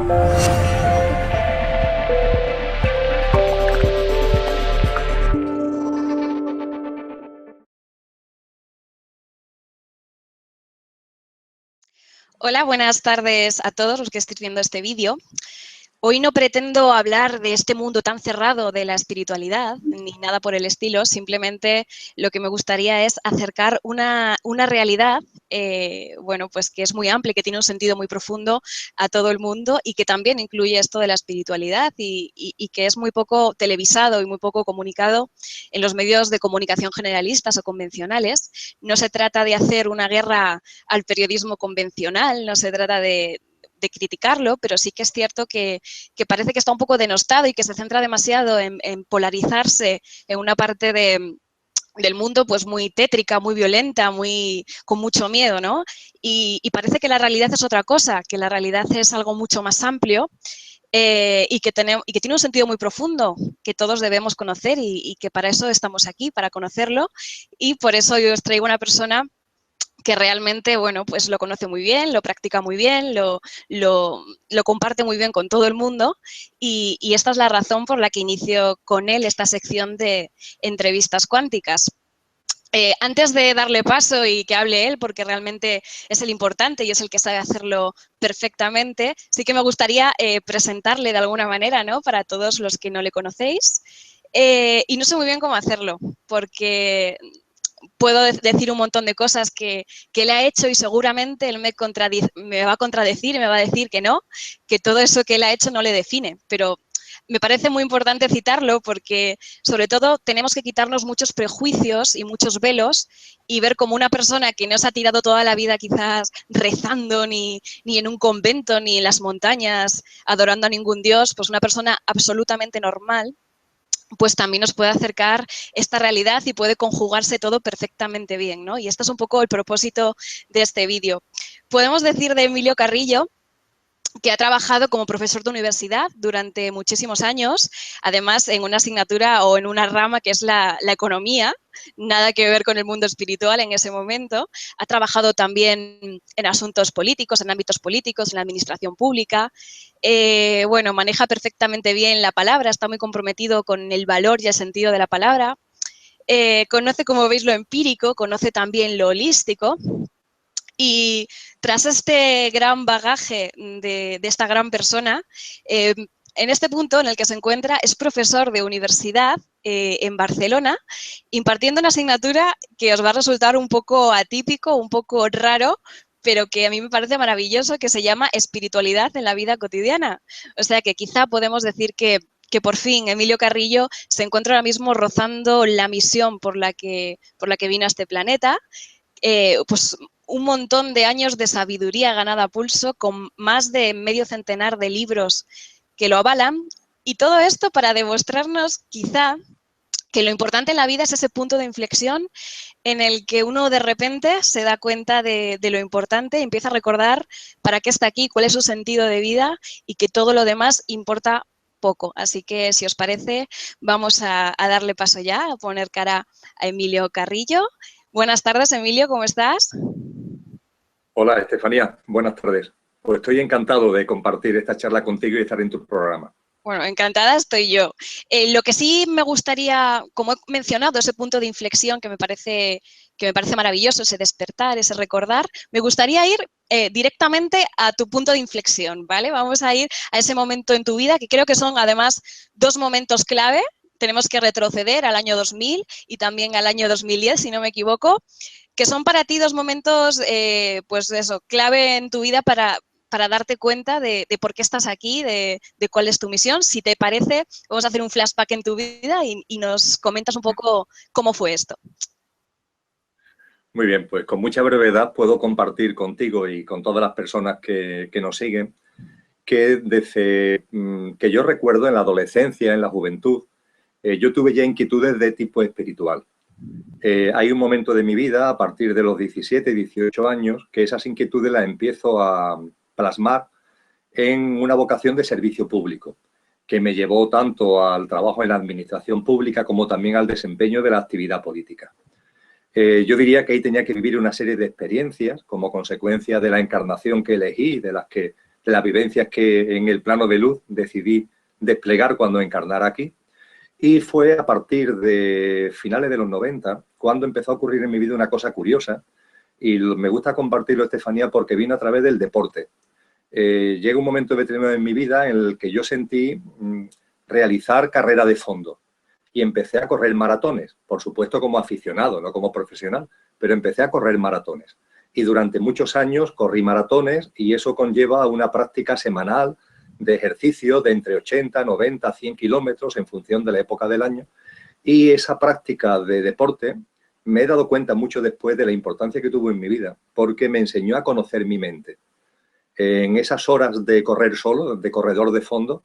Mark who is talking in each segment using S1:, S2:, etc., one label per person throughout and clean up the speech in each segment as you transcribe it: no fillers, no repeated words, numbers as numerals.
S1: Hola, buenas tardes a todos los que estéis viendo este vídeo. Hoy no pretendo hablar de este mundo tan cerrado de la espiritualidad, ni nada por el estilo, simplemente lo que me gustaría es acercar una realidad, bueno, pues que es muy amplia, que tiene un sentido muy profundo a todo el mundo y que también incluye esto de la espiritualidad y que es muy poco televisado y muy poco comunicado en los medios de comunicación generalistas o convencionales. No se trata de hacer una guerra al periodismo convencional, no se trata de criticarlo, pero sí que es cierto que parece que está un poco denostado y que se centra demasiado en polarizarse en una parte del mundo pues muy tétrica, muy violenta, con mucho miedo, ¿no? Y parece que la realidad es otra cosa, que la realidad es algo mucho más amplio y que tiene un sentido muy profundo que todos debemos conocer y que para eso estamos aquí, para conocerlo. Y por eso yo os traigo una persona que realmente, bueno, pues lo conoce muy bien, lo practica muy bien, lo comparte muy bien con todo el mundo y esta es la razón por la que inicio con él esta sección de entrevistas cuánticas. Antes de darle paso y que hable él, porque realmente es el importante y es el que sabe hacerlo perfectamente, sí que me gustaría presentarle de alguna manera, ¿no? Para todos los que no le conocéis. Y no sé muy bien cómo hacerlo, porque puedo decir un montón de cosas que él ha hecho y seguramente él me va a contradecir y me va a decir que no, que todo eso que él ha hecho no le define, pero me parece muy importante citarlo porque, sobre todo, tenemos que quitarnos muchos prejuicios y muchos velos y ver como una persona que no se ha tirado toda la vida quizás rezando ni en un convento ni en las montañas adorando a ningún dios, pues una persona absolutamente normal, pues también nos puede acercar esta realidad y puede conjugarse todo perfectamente bien, ¿no? Y este es un poco el propósito de este vídeo. Podemos decir de Emilio Carrillo que ha trabajado como profesor de universidad durante muchísimos años, además en una asignatura o en una rama que es la economía, nada que ver con el mundo espiritual en ese momento. Ha trabajado también en asuntos políticos, en ámbitos políticos, en la administración pública. Bueno, maneja perfectamente bien la palabra, está muy comprometido con el valor y el sentido de la palabra. Conoce, como veis, lo empírico, conoce también lo holístico. Y tras este gran bagaje de esta gran persona, en este punto en el que se encuentra es profesor de universidad en Barcelona, impartiendo una asignatura que os va a resultar un poco atípico, un poco raro, pero que a mí me parece maravilloso, que se llama espiritualidad en la vida cotidiana. O sea que quizá podemos decir que por fin Emilio Carrillo se encuentra ahora mismo rozando la misión por la que vino a este planeta. Pues un montón de años de sabiduría ganada a pulso, con más de medio centenar de libros que lo avalan, y todo esto para demostrarnos quizá que lo importante en la vida es ese punto de inflexión en el que uno de repente se da cuenta de lo importante y empieza a recordar para qué está aquí, cuál es su sentido de vida y que todo lo demás importa poco. Así que, si os parece, vamos a darle paso ya, a poner cara a Emilio Carrillo. Buenas tardes, Emilio, ¿cómo estás?
S2: Hola, Estefanía. Buenas tardes. Pues estoy encantado de compartir esta charla contigo y estar en tu programa.
S1: Bueno, encantada estoy yo. Lo que sí me gustaría, como he mencionado, ese punto de inflexión que me parece maravilloso, ese despertar, ese recordar, me gustaría ir directamente a tu punto de inflexión, ¿vale? Vamos a ir a ese momento en tu vida que creo que son además dos momentos clave. Tenemos que retroceder al año 2000 y también al año 2010, si no me equivoco, que son para ti dos momentos, pues eso, clave en tu vida para darte cuenta de por qué estás aquí, de cuál es tu misión. Si te parece, vamos a hacer un flashback en tu vida y nos comentas un poco cómo fue esto.
S2: Muy bien, pues con mucha brevedad puedo compartir contigo y con todas las personas que nos siguen que desde que yo recuerdo en la adolescencia, en la juventud, yo tuve ya inquietudes de tipo espiritual. Hay un momento de mi vida, a partir de los 17, 18 años, que esas inquietudes las empiezo a plasmar en una vocación de servicio público, que me llevó tanto al trabajo en la administración pública como también al desempeño de la actividad política. Yo diría que ahí tenía que vivir una serie de experiencias como consecuencia de la encarnación que elegí, de las vivencias que en el plano de luz decidí desplegar cuando encarnara aquí. Y fue a partir de finales de los 90 cuando empezó a ocurrir en mi vida una cosa curiosa, y me gusta compartirlo, Estefanía, porque vino a través del deporte. Llega un momento determinado en mi vida en el que yo sentí realizar carrera de fondo y empecé a correr maratones, por supuesto como aficionado, no como profesional, pero empecé a correr maratones. Y durante muchos años corrí maratones y eso conlleva una práctica semanal de ejercicio de entre 80, 90, 100 kilómetros en función de la época del año. Y esa práctica de deporte me he dado cuenta mucho después de la importancia que tuvo en mi vida, porque me enseñó a conocer mi mente. En esas horas de correr solo, de corredor de fondo,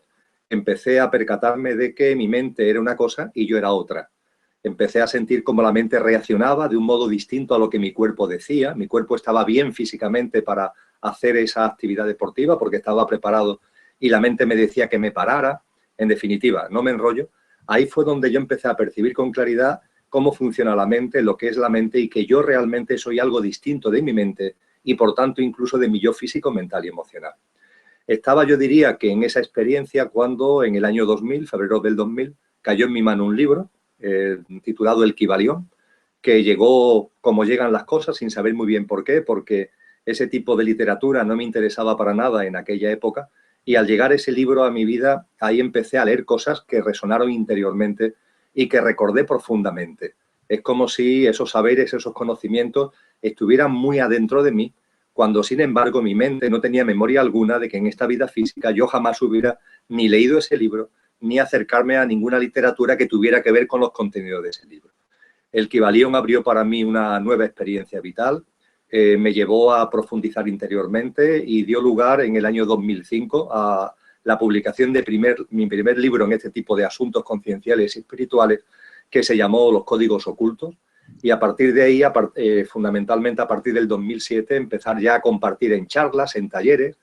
S2: empecé a percatarme de que mi mente era una cosa y yo era otra. Empecé a sentir cómo la mente reaccionaba de un modo distinto a lo que mi cuerpo decía. Mi cuerpo estaba bien físicamente para hacer esa actividad deportiva porque estaba preparado y la mente me decía que me parara. En definitiva, no me enrollo. Ahí fue donde yo empecé a percibir con claridad cómo funciona la mente, lo que es la mente y que yo realmente soy algo distinto de mi mente y, por tanto, incluso de mi yo físico, mental y emocional. Estaba, yo diría, que en esa experiencia cuando en el año 2000, febrero del 2000, cayó en mi mano un libro titulado El Kybalión, que llegó como llegan las cosas sin saber muy bien por qué, porque ese tipo de literatura no me interesaba para nada en aquella época, y al llegar ese libro a mi vida, ahí empecé a leer cosas que resonaron interiormente y que recordé profundamente. Es como si esos saberes, esos conocimientos estuvieran muy adentro de mí, cuando sin embargo mi mente no tenía memoria alguna de que en esta vida física yo jamás hubiera ni leído ese libro, ni acercarme a ninguna literatura que tuviera que ver con los contenidos de ese libro. El Kybalión abrió para mí una nueva experiencia vital, me llevó a profundizar interiormente y dio lugar en el año 2005 a la publicación de mi primer libro en este tipo de asuntos concienciales y espirituales, que se llamó Los Códigos Ocultos. Y a partir de ahí, fundamentalmente a partir del 2007, empezar ya a compartir en charlas, en talleres,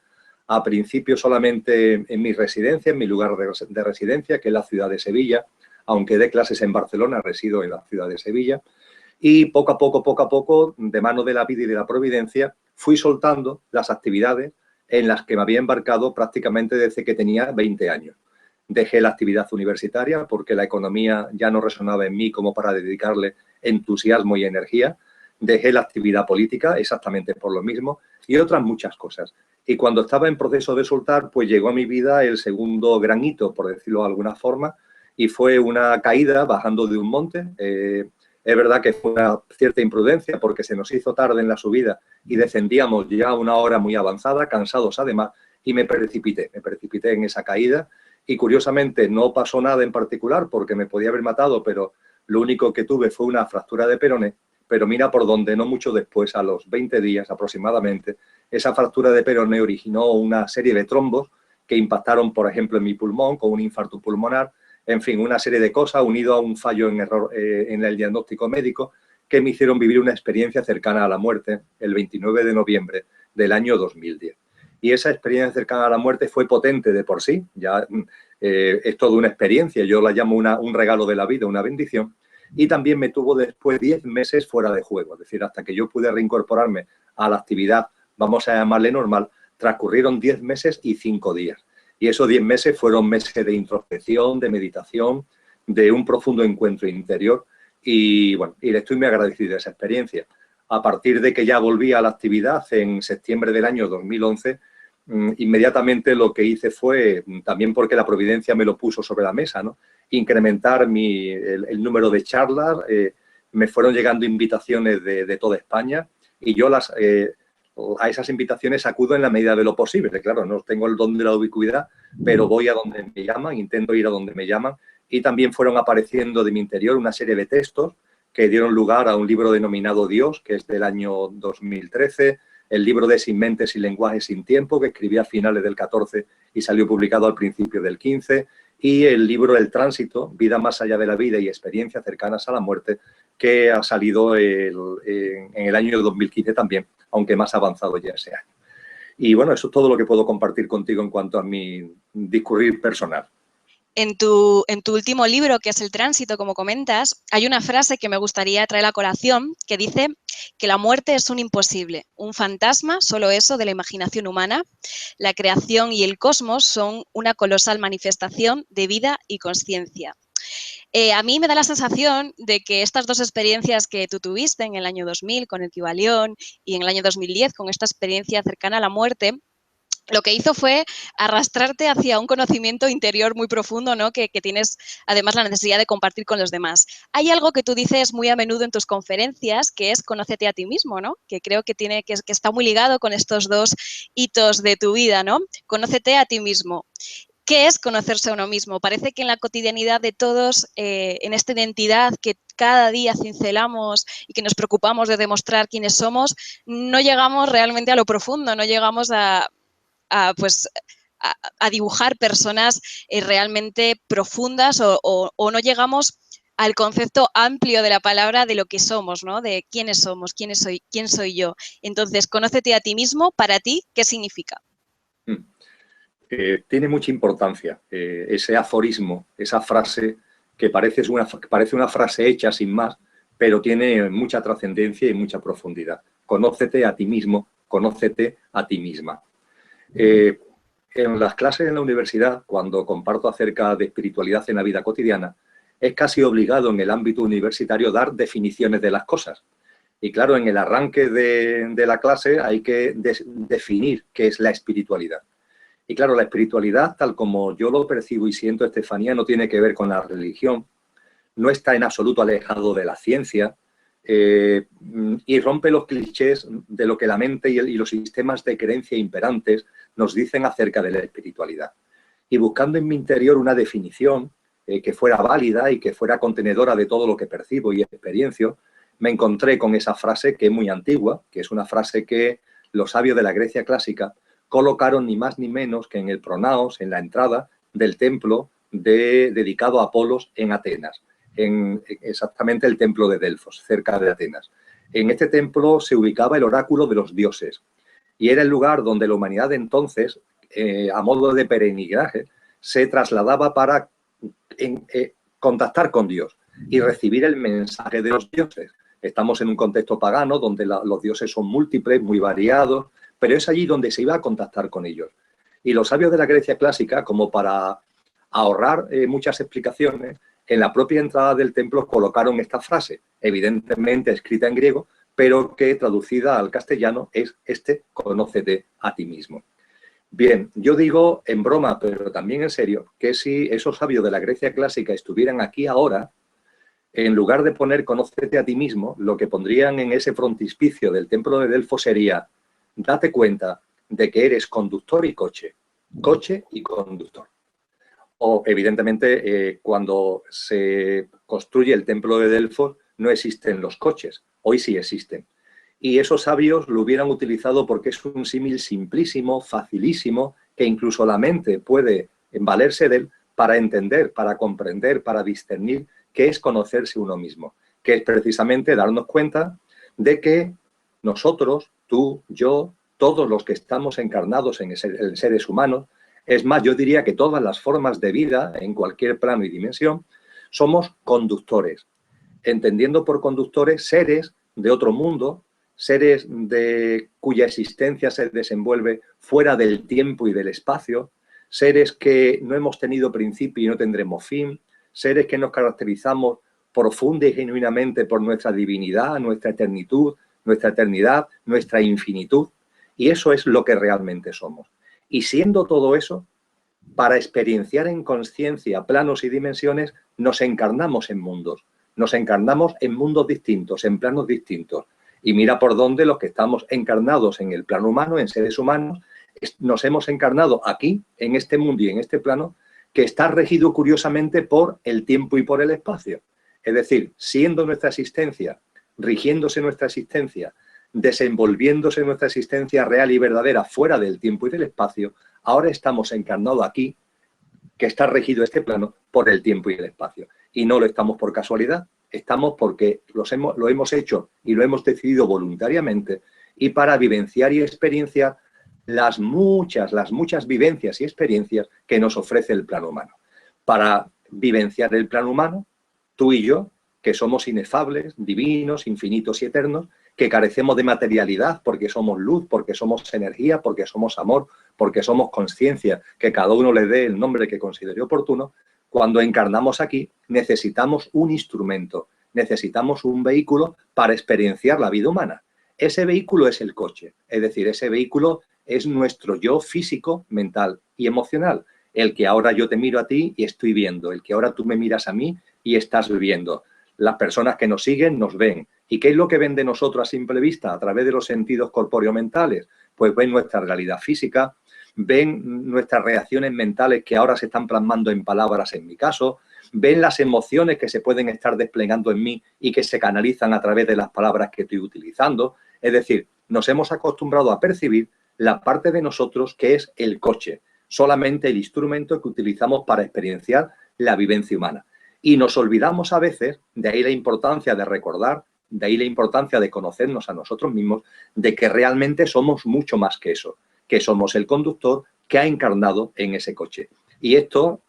S2: a principio solamente en mi residencia, en mi lugar de residencia, que es la ciudad de Sevilla, aunque dé clases en Barcelona, resido en la ciudad de Sevilla. Y poco a poco, de mano de la vida y de la providencia, fui soltando las actividades en las que me había embarcado prácticamente desde que tenía 20 años. Dejé la actividad universitaria porque la economía ya no resonaba en mí como para dedicarle entusiasmo y energía. Dejé la actividad política exactamente por lo mismo y otras muchas cosas. Y cuando estaba en proceso de soltar, pues llegó a mi vida el segundo gran hito, por decirlo de alguna forma, y fue una caída bajando de un monte. Es verdad que fue una cierta imprudencia porque se nos hizo tarde en la subida y descendíamos ya a una hora muy avanzada, cansados además, y me precipité en esa caída. Y curiosamente no pasó nada en particular porque me podía haber matado, pero lo único que tuve fue una fractura de peroné. Pero mira por dónde, no mucho después, a los 20 días aproximadamente, esa fractura de peroné originó una serie de trombos que impactaron, por ejemplo, en mi pulmón con un infarto pulmonar. En fin, una serie de cosas unido a un fallo en el diagnóstico médico que me hicieron vivir una experiencia cercana a la muerte el 29 de noviembre del año 2010. Y esa experiencia cercana a la muerte fue potente de por sí, ya es toda una experiencia, yo la llamo un regalo de la vida, una bendición, y también me tuvo después 10 meses fuera de juego, es decir, hasta que yo pude reincorporarme a la actividad, vamos a llamarle normal, transcurrieron 10 meses y 5 días. Y esos 10 meses fueron meses de introspección, de meditación, de un profundo encuentro interior y, bueno, y le estoy muy agradecido de esa experiencia. A partir de que ya volví a la actividad en septiembre del año 2011, inmediatamente lo que hice fue, también porque la providencia me lo puso sobre la mesa, ¿no?, incrementar el número de charlas. Me fueron llegando invitaciones de toda España y yo a esas invitaciones acudo en la medida de lo posible. Claro, no tengo el don de la ubicuidad, pero voy a donde me llaman, intento ir a donde me llaman. Y también fueron apareciendo de mi interior una serie de textos que dieron lugar a un libro denominado Dios, que es del año 2013, el libro de Sin Mentes y Lenguajes sin Tiempo, que escribí a finales del 14 y salió publicado al principio del 15, y el libro El Tránsito, Vida más allá de la vida y experiencias cercanas a la muerte, que ha salido en el año 2015 también, aunque más avanzado ya ese año. Y bueno, eso es todo lo que puedo compartir contigo en cuanto a mi discurrir personal.
S1: En tu último libro, que es El Tránsito, como comentas, hay una frase que me gustaría traer a colación que dice que la muerte es un imposible, un fantasma, solo eso, de la imaginación humana. La creación y el cosmos son una colosal manifestación de vida y consciencia. A mí me da la sensación de que estas dos experiencias que tú tuviste en el año 2000 con el Kybalión y en el año 2010 con esta experiencia cercana a la muerte, lo que hizo fue arrastrarte hacia un conocimiento interior muy profundo, ¿no? Que tienes además la necesidad de compartir con los demás. Hay algo que tú dices muy a menudo en tus conferencias, que es conócete a ti mismo, ¿no? Que creo que está muy ligado con estos dos hitos de tu vida, ¿no? Conócete a ti mismo. ¿Qué es conocerse a uno mismo? Parece que en la cotidianidad de todos, en esta identidad que cada día cincelamos y que nos preocupamos de demostrar quiénes somos, no llegamos realmente a lo profundo, no llegamos a dibujar personas realmente profundas o no llegamos al concepto amplio de la palabra de lo que somos, ¿no? De quiénes somos, quién soy yo. Entonces, conócete a ti mismo. Para ti, ¿qué significa?
S2: Tiene mucha importancia ese aforismo, esa frase que parece una frase hecha sin más, pero tiene mucha trascendencia y mucha profundidad. Conócete a ti mismo, conócete a ti misma. En las clases en la universidad, cuando comparto acerca de espiritualidad en la vida cotidiana, es casi obligado en el ámbito universitario dar definiciones de las cosas. Y claro, en el arranque de la clase hay que definir qué es la espiritualidad. Y claro, la espiritualidad, tal como yo lo percibo y siento, Estefanía, no tiene que ver con la religión, no está en absoluto alejado de la ciencia, y rompe los clichés de lo que la mente y los sistemas de creencia imperantes nos dicen acerca de la espiritualidad. Y buscando en mi interior una definición que fuera válida y que fuera contenedora de todo lo que percibo y experiencio, me encontré con esa frase que es muy antigua, que es una frase que los sabios de la Grecia clásica colocaron ni más ni menos que en el pronaos, en la entrada del templo dedicado a Apolos en Atenas, en exactamente el templo de Delfos, cerca de Atenas. En este templo se ubicaba el oráculo de los dioses y era el lugar donde la humanidad de entonces, a modo de peregrinaje, se trasladaba para contactar con Dios y recibir el mensaje de los dioses. Estamos en un contexto pagano donde los dioses son múltiples, muy variados, pero es allí donde se iba a contactar con ellos. Y los sabios de la Grecia clásica, como para ahorrar muchas explicaciones, en la propia entrada del templo colocaron esta frase, evidentemente escrita en griego, pero que traducida al castellano es conócete a ti mismo. Bien, yo digo en broma, pero también en serio, que si esos sabios de la Grecia clásica estuvieran aquí ahora, en lugar de poner conócete a ti mismo, lo que pondrían en ese frontispicio del templo de Delfos sería: date cuenta de que eres conductor y coche y conductor. O, evidentemente, cuando se construye el templo de Delfos no existen los coches, hoy sí existen. Y esos sabios lo hubieran utilizado porque es un símil simplísimo, facilísimo, que incluso la mente puede valerse de él para entender, para comprender, para discernir qué es conocerse uno mismo, que es precisamente darnos cuenta de que nosotros, tú, yo, todos los que estamos encarnados en seres humanos, es más, yo diría que todas las formas de vida, en cualquier plano y dimensión, somos conductores, entendiendo por conductores seres de otro mundo, seres cuya existencia se desenvuelve fuera del tiempo y del espacio, seres que no hemos tenido principio y no tendremos fin, seres que nos caracterizamos profunda y genuinamente por nuestra divinidad, nuestra eternidad, nuestra infinitud, y eso es lo que realmente somos. Y siendo todo eso, para experienciar en conciencia planos y dimensiones, nos encarnamos en mundos distintos, en planos distintos. Y mira por dónde los que estamos encarnados en el plano humano, en seres humanos, nos hemos encarnado aquí, en este mundo y en este plano, que está regido curiosamente por el tiempo y por el espacio. Es decir, siendo nuestra existencia, rigiéndose nuestra existencia, desenvolviéndose nuestra existencia real y verdadera fuera del tiempo y del espacio, ahora estamos encarnados aquí, que está regido este plano por el tiempo y el espacio. Y no lo estamos por casualidad, estamos porque lo hemos hecho y lo hemos decidido voluntariamente, y para vivenciar y experienciar las muchas vivencias y experiencias que nos ofrece el plano humano. para vivenciar el plano humano, tú y yo, que somos inefables, divinos, infinitos y eternos, que carecemos de materialidad porque somos luz, porque somos energía, porque somos amor, porque somos conciencia, que cada uno le dé el nombre que considere oportuno. Cuando encarnamos aquí necesitamos un instrumento, necesitamos un vehículo para experienciar la vida humana. Ese vehículo es el coche, es decir, ese vehículo es nuestro yo físico, mental y emocional, el que ahora yo te miro a ti y estoy viendo, el que ahora tú me miras a mí y estás viviendo. Las personas que nos siguen nos ven. ¿Y qué es lo que ven de nosotros a simple vista? A través de los sentidos corpóreo-mentales. Pues ven nuestra realidad física, ven nuestras reacciones mentales que ahora se están plasmando en palabras en mi caso, ven las emociones que se pueden estar desplegando en mí y que se canalizan a través de las palabras que estoy utilizando. Es decir, nos hemos acostumbrado a percibir la parte de nosotros que es el coche, solamente el instrumento que utilizamos para experienciar la vivencia humana. Y nos olvidamos a veces, de ahí la importancia de recordar, de ahí la importancia de conocernos a nosotros mismos, de que realmente somos mucho más que eso, que somos el conductor que ha encarnado en ese coche. Y esto,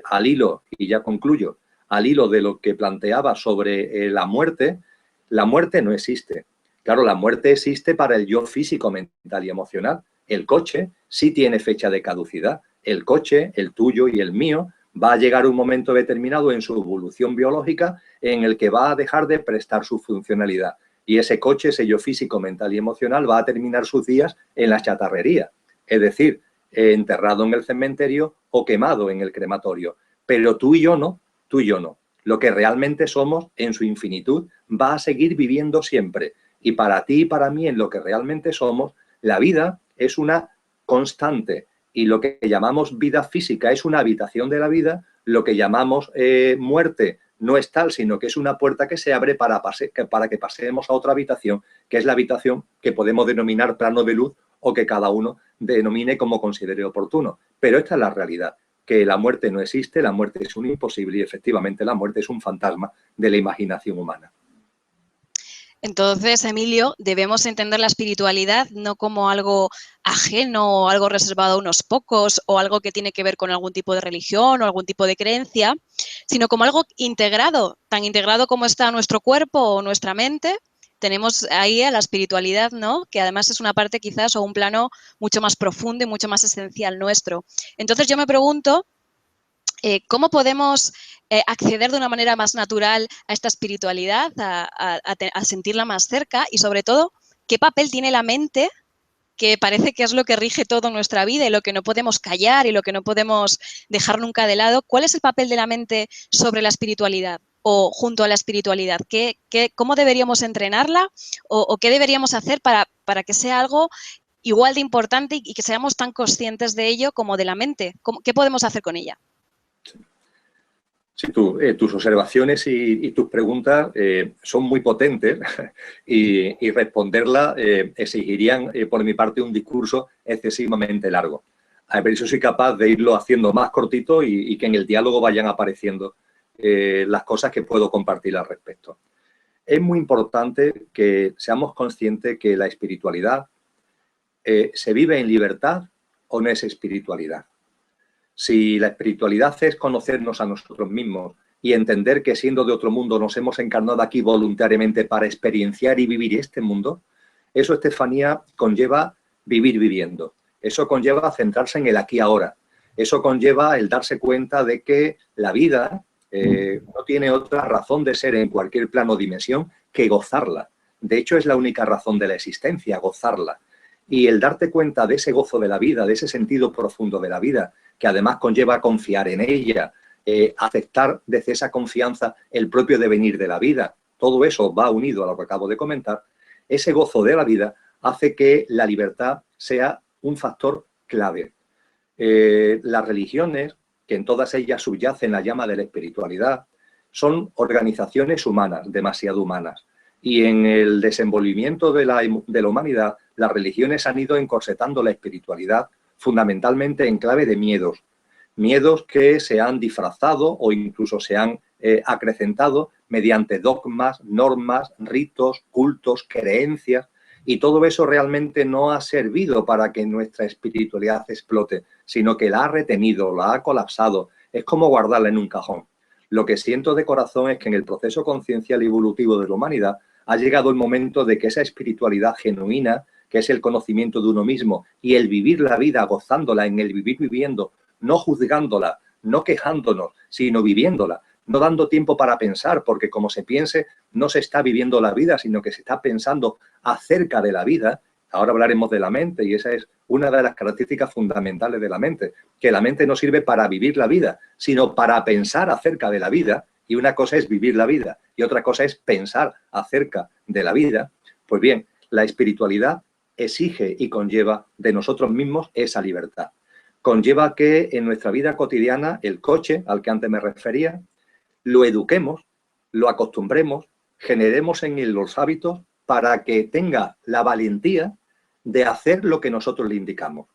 S2: al hilo, y ya concluyo, al hilo de lo que planteaba sobre la muerte no existe. Claro, la muerte existe para el yo físico, mental y emocional. El coche sí tiene fecha de caducidad. El coche, el tuyo y el mío, va a llegar un momento determinado en su evolución biológica en el que va a dejar de prestar su funcionalidad. Y ese coche, ese yo físico, mental y emocional, va a terminar sus días en la chatarrería. Es decir, enterrado en el cementerio o quemado en el crematorio. Pero tú y yo no, tú y yo no. Lo que realmente somos en su infinitud va a seguir viviendo siempre. Y para ti y para mí, en lo que realmente somos, la vida es una constante. Y lo que llamamos vida física es una habitación de la vida, lo que llamamos muerte no es tal, sino que es una puerta que se abre para que pasemos a otra habitación, que es la habitación que podemos denominar plano de luz o que cada uno denomine como considere oportuno. Pero esta es la realidad, que la muerte no existe, la muerte es un imposible y efectivamente la muerte es un fantasma de la imaginación humana.
S1: Entonces, Emilio, debemos entender la espiritualidad no como algo ajeno o algo reservado a unos pocos o algo que tiene que ver con algún tipo de religión o algún tipo de creencia, sino como algo integrado, tan integrado como está nuestro cuerpo o nuestra mente. Tenemos ahí a la espiritualidad, ¿no? Que además es una parte quizás o un plano mucho más profundo y mucho más esencial nuestro. Entonces yo me pregunto, ¿cómo podemos acceder de una manera más natural a esta espiritualidad, a sentirla más cerca y sobre todo, qué papel tiene la mente, que parece que es lo que rige toda nuestra vida y lo que no podemos callar y lo que no podemos dejar nunca de lado? ¿Cuál es el papel de la mente sobre la espiritualidad o junto a la espiritualidad? ¿Cómo deberíamos entrenarla o qué deberíamos hacer para que sea algo igual de importante y que seamos tan conscientes de ello como de la mente? ¿Qué podemos hacer con ella?
S2: Sí, tus observaciones y tus preguntas son muy potentes y responderlas exigirían por mi parte un discurso excesivamente largo. A ver si soy capaz de irlo haciendo más cortito y que en el diálogo vayan apareciendo las cosas que puedo compartir al respecto. Es muy importante que seamos conscientes que la espiritualidad se vive en libertad o no es espiritualidad. Si la espiritualidad es conocernos a nosotros mismos y entender que siendo de otro mundo nos hemos encarnado aquí voluntariamente para experienciar y vivir este mundo, eso, Estefanía, conlleva vivir viviendo. Eso conlleva centrarse en el aquí y ahora. Eso conlleva el darse cuenta de que la vida no tiene otra razón de ser en cualquier plano o dimensión que gozarla. De hecho, es la única razón de la existencia, gozarla. Y el darte cuenta de ese gozo de la vida, de ese sentido profundo de la vida, que además conlleva confiar en ella, aceptar desde esa confianza el propio devenir de la vida, todo eso va unido a lo que acabo de comentar. Ese gozo de la vida hace que la libertad sea un factor clave. Las religiones, que en todas ellas subyacen la llama de la espiritualidad, son organizaciones humanas, demasiado humanas. Y en el desenvolvimiento de la humanidad, las religiones han ido encorsetando la espiritualidad fundamentalmente en clave de miedos. Miedos que se han disfrazado o incluso se han acrecentado mediante dogmas, normas, ritos, cultos, creencias. Y todo eso realmente no ha servido para que nuestra espiritualidad explote, sino que la ha retenido, la ha colapsado, es como guardarla en un cajón. Lo que siento de corazón es que en el proceso conciencial y evolutivo de la humanidad ha llegado el momento de que esa espiritualidad genuina, que es el conocimiento de uno mismo y el vivir la vida gozándola, en el vivir viviendo, no juzgándola, no quejándonos, sino viviéndola, no dando tiempo para pensar, porque como se piense, no se está viviendo la vida, sino que se está pensando acerca de la vida. Ahora hablaremos de la mente y esa es una de las características fundamentales de la mente, que la mente no sirve para vivir la vida, sino para pensar acerca de la vida, y una cosa es vivir la vida y otra cosa es pensar acerca de la vida. Pues bien, la espiritualidad exige y conlleva de nosotros mismos esa libertad. Conlleva que en nuestra vida cotidiana el coche, al que antes me refería, lo eduquemos, lo acostumbremos, generemos en él los hábitos para que tenga la valentía de hacer lo que nosotros le indicamos.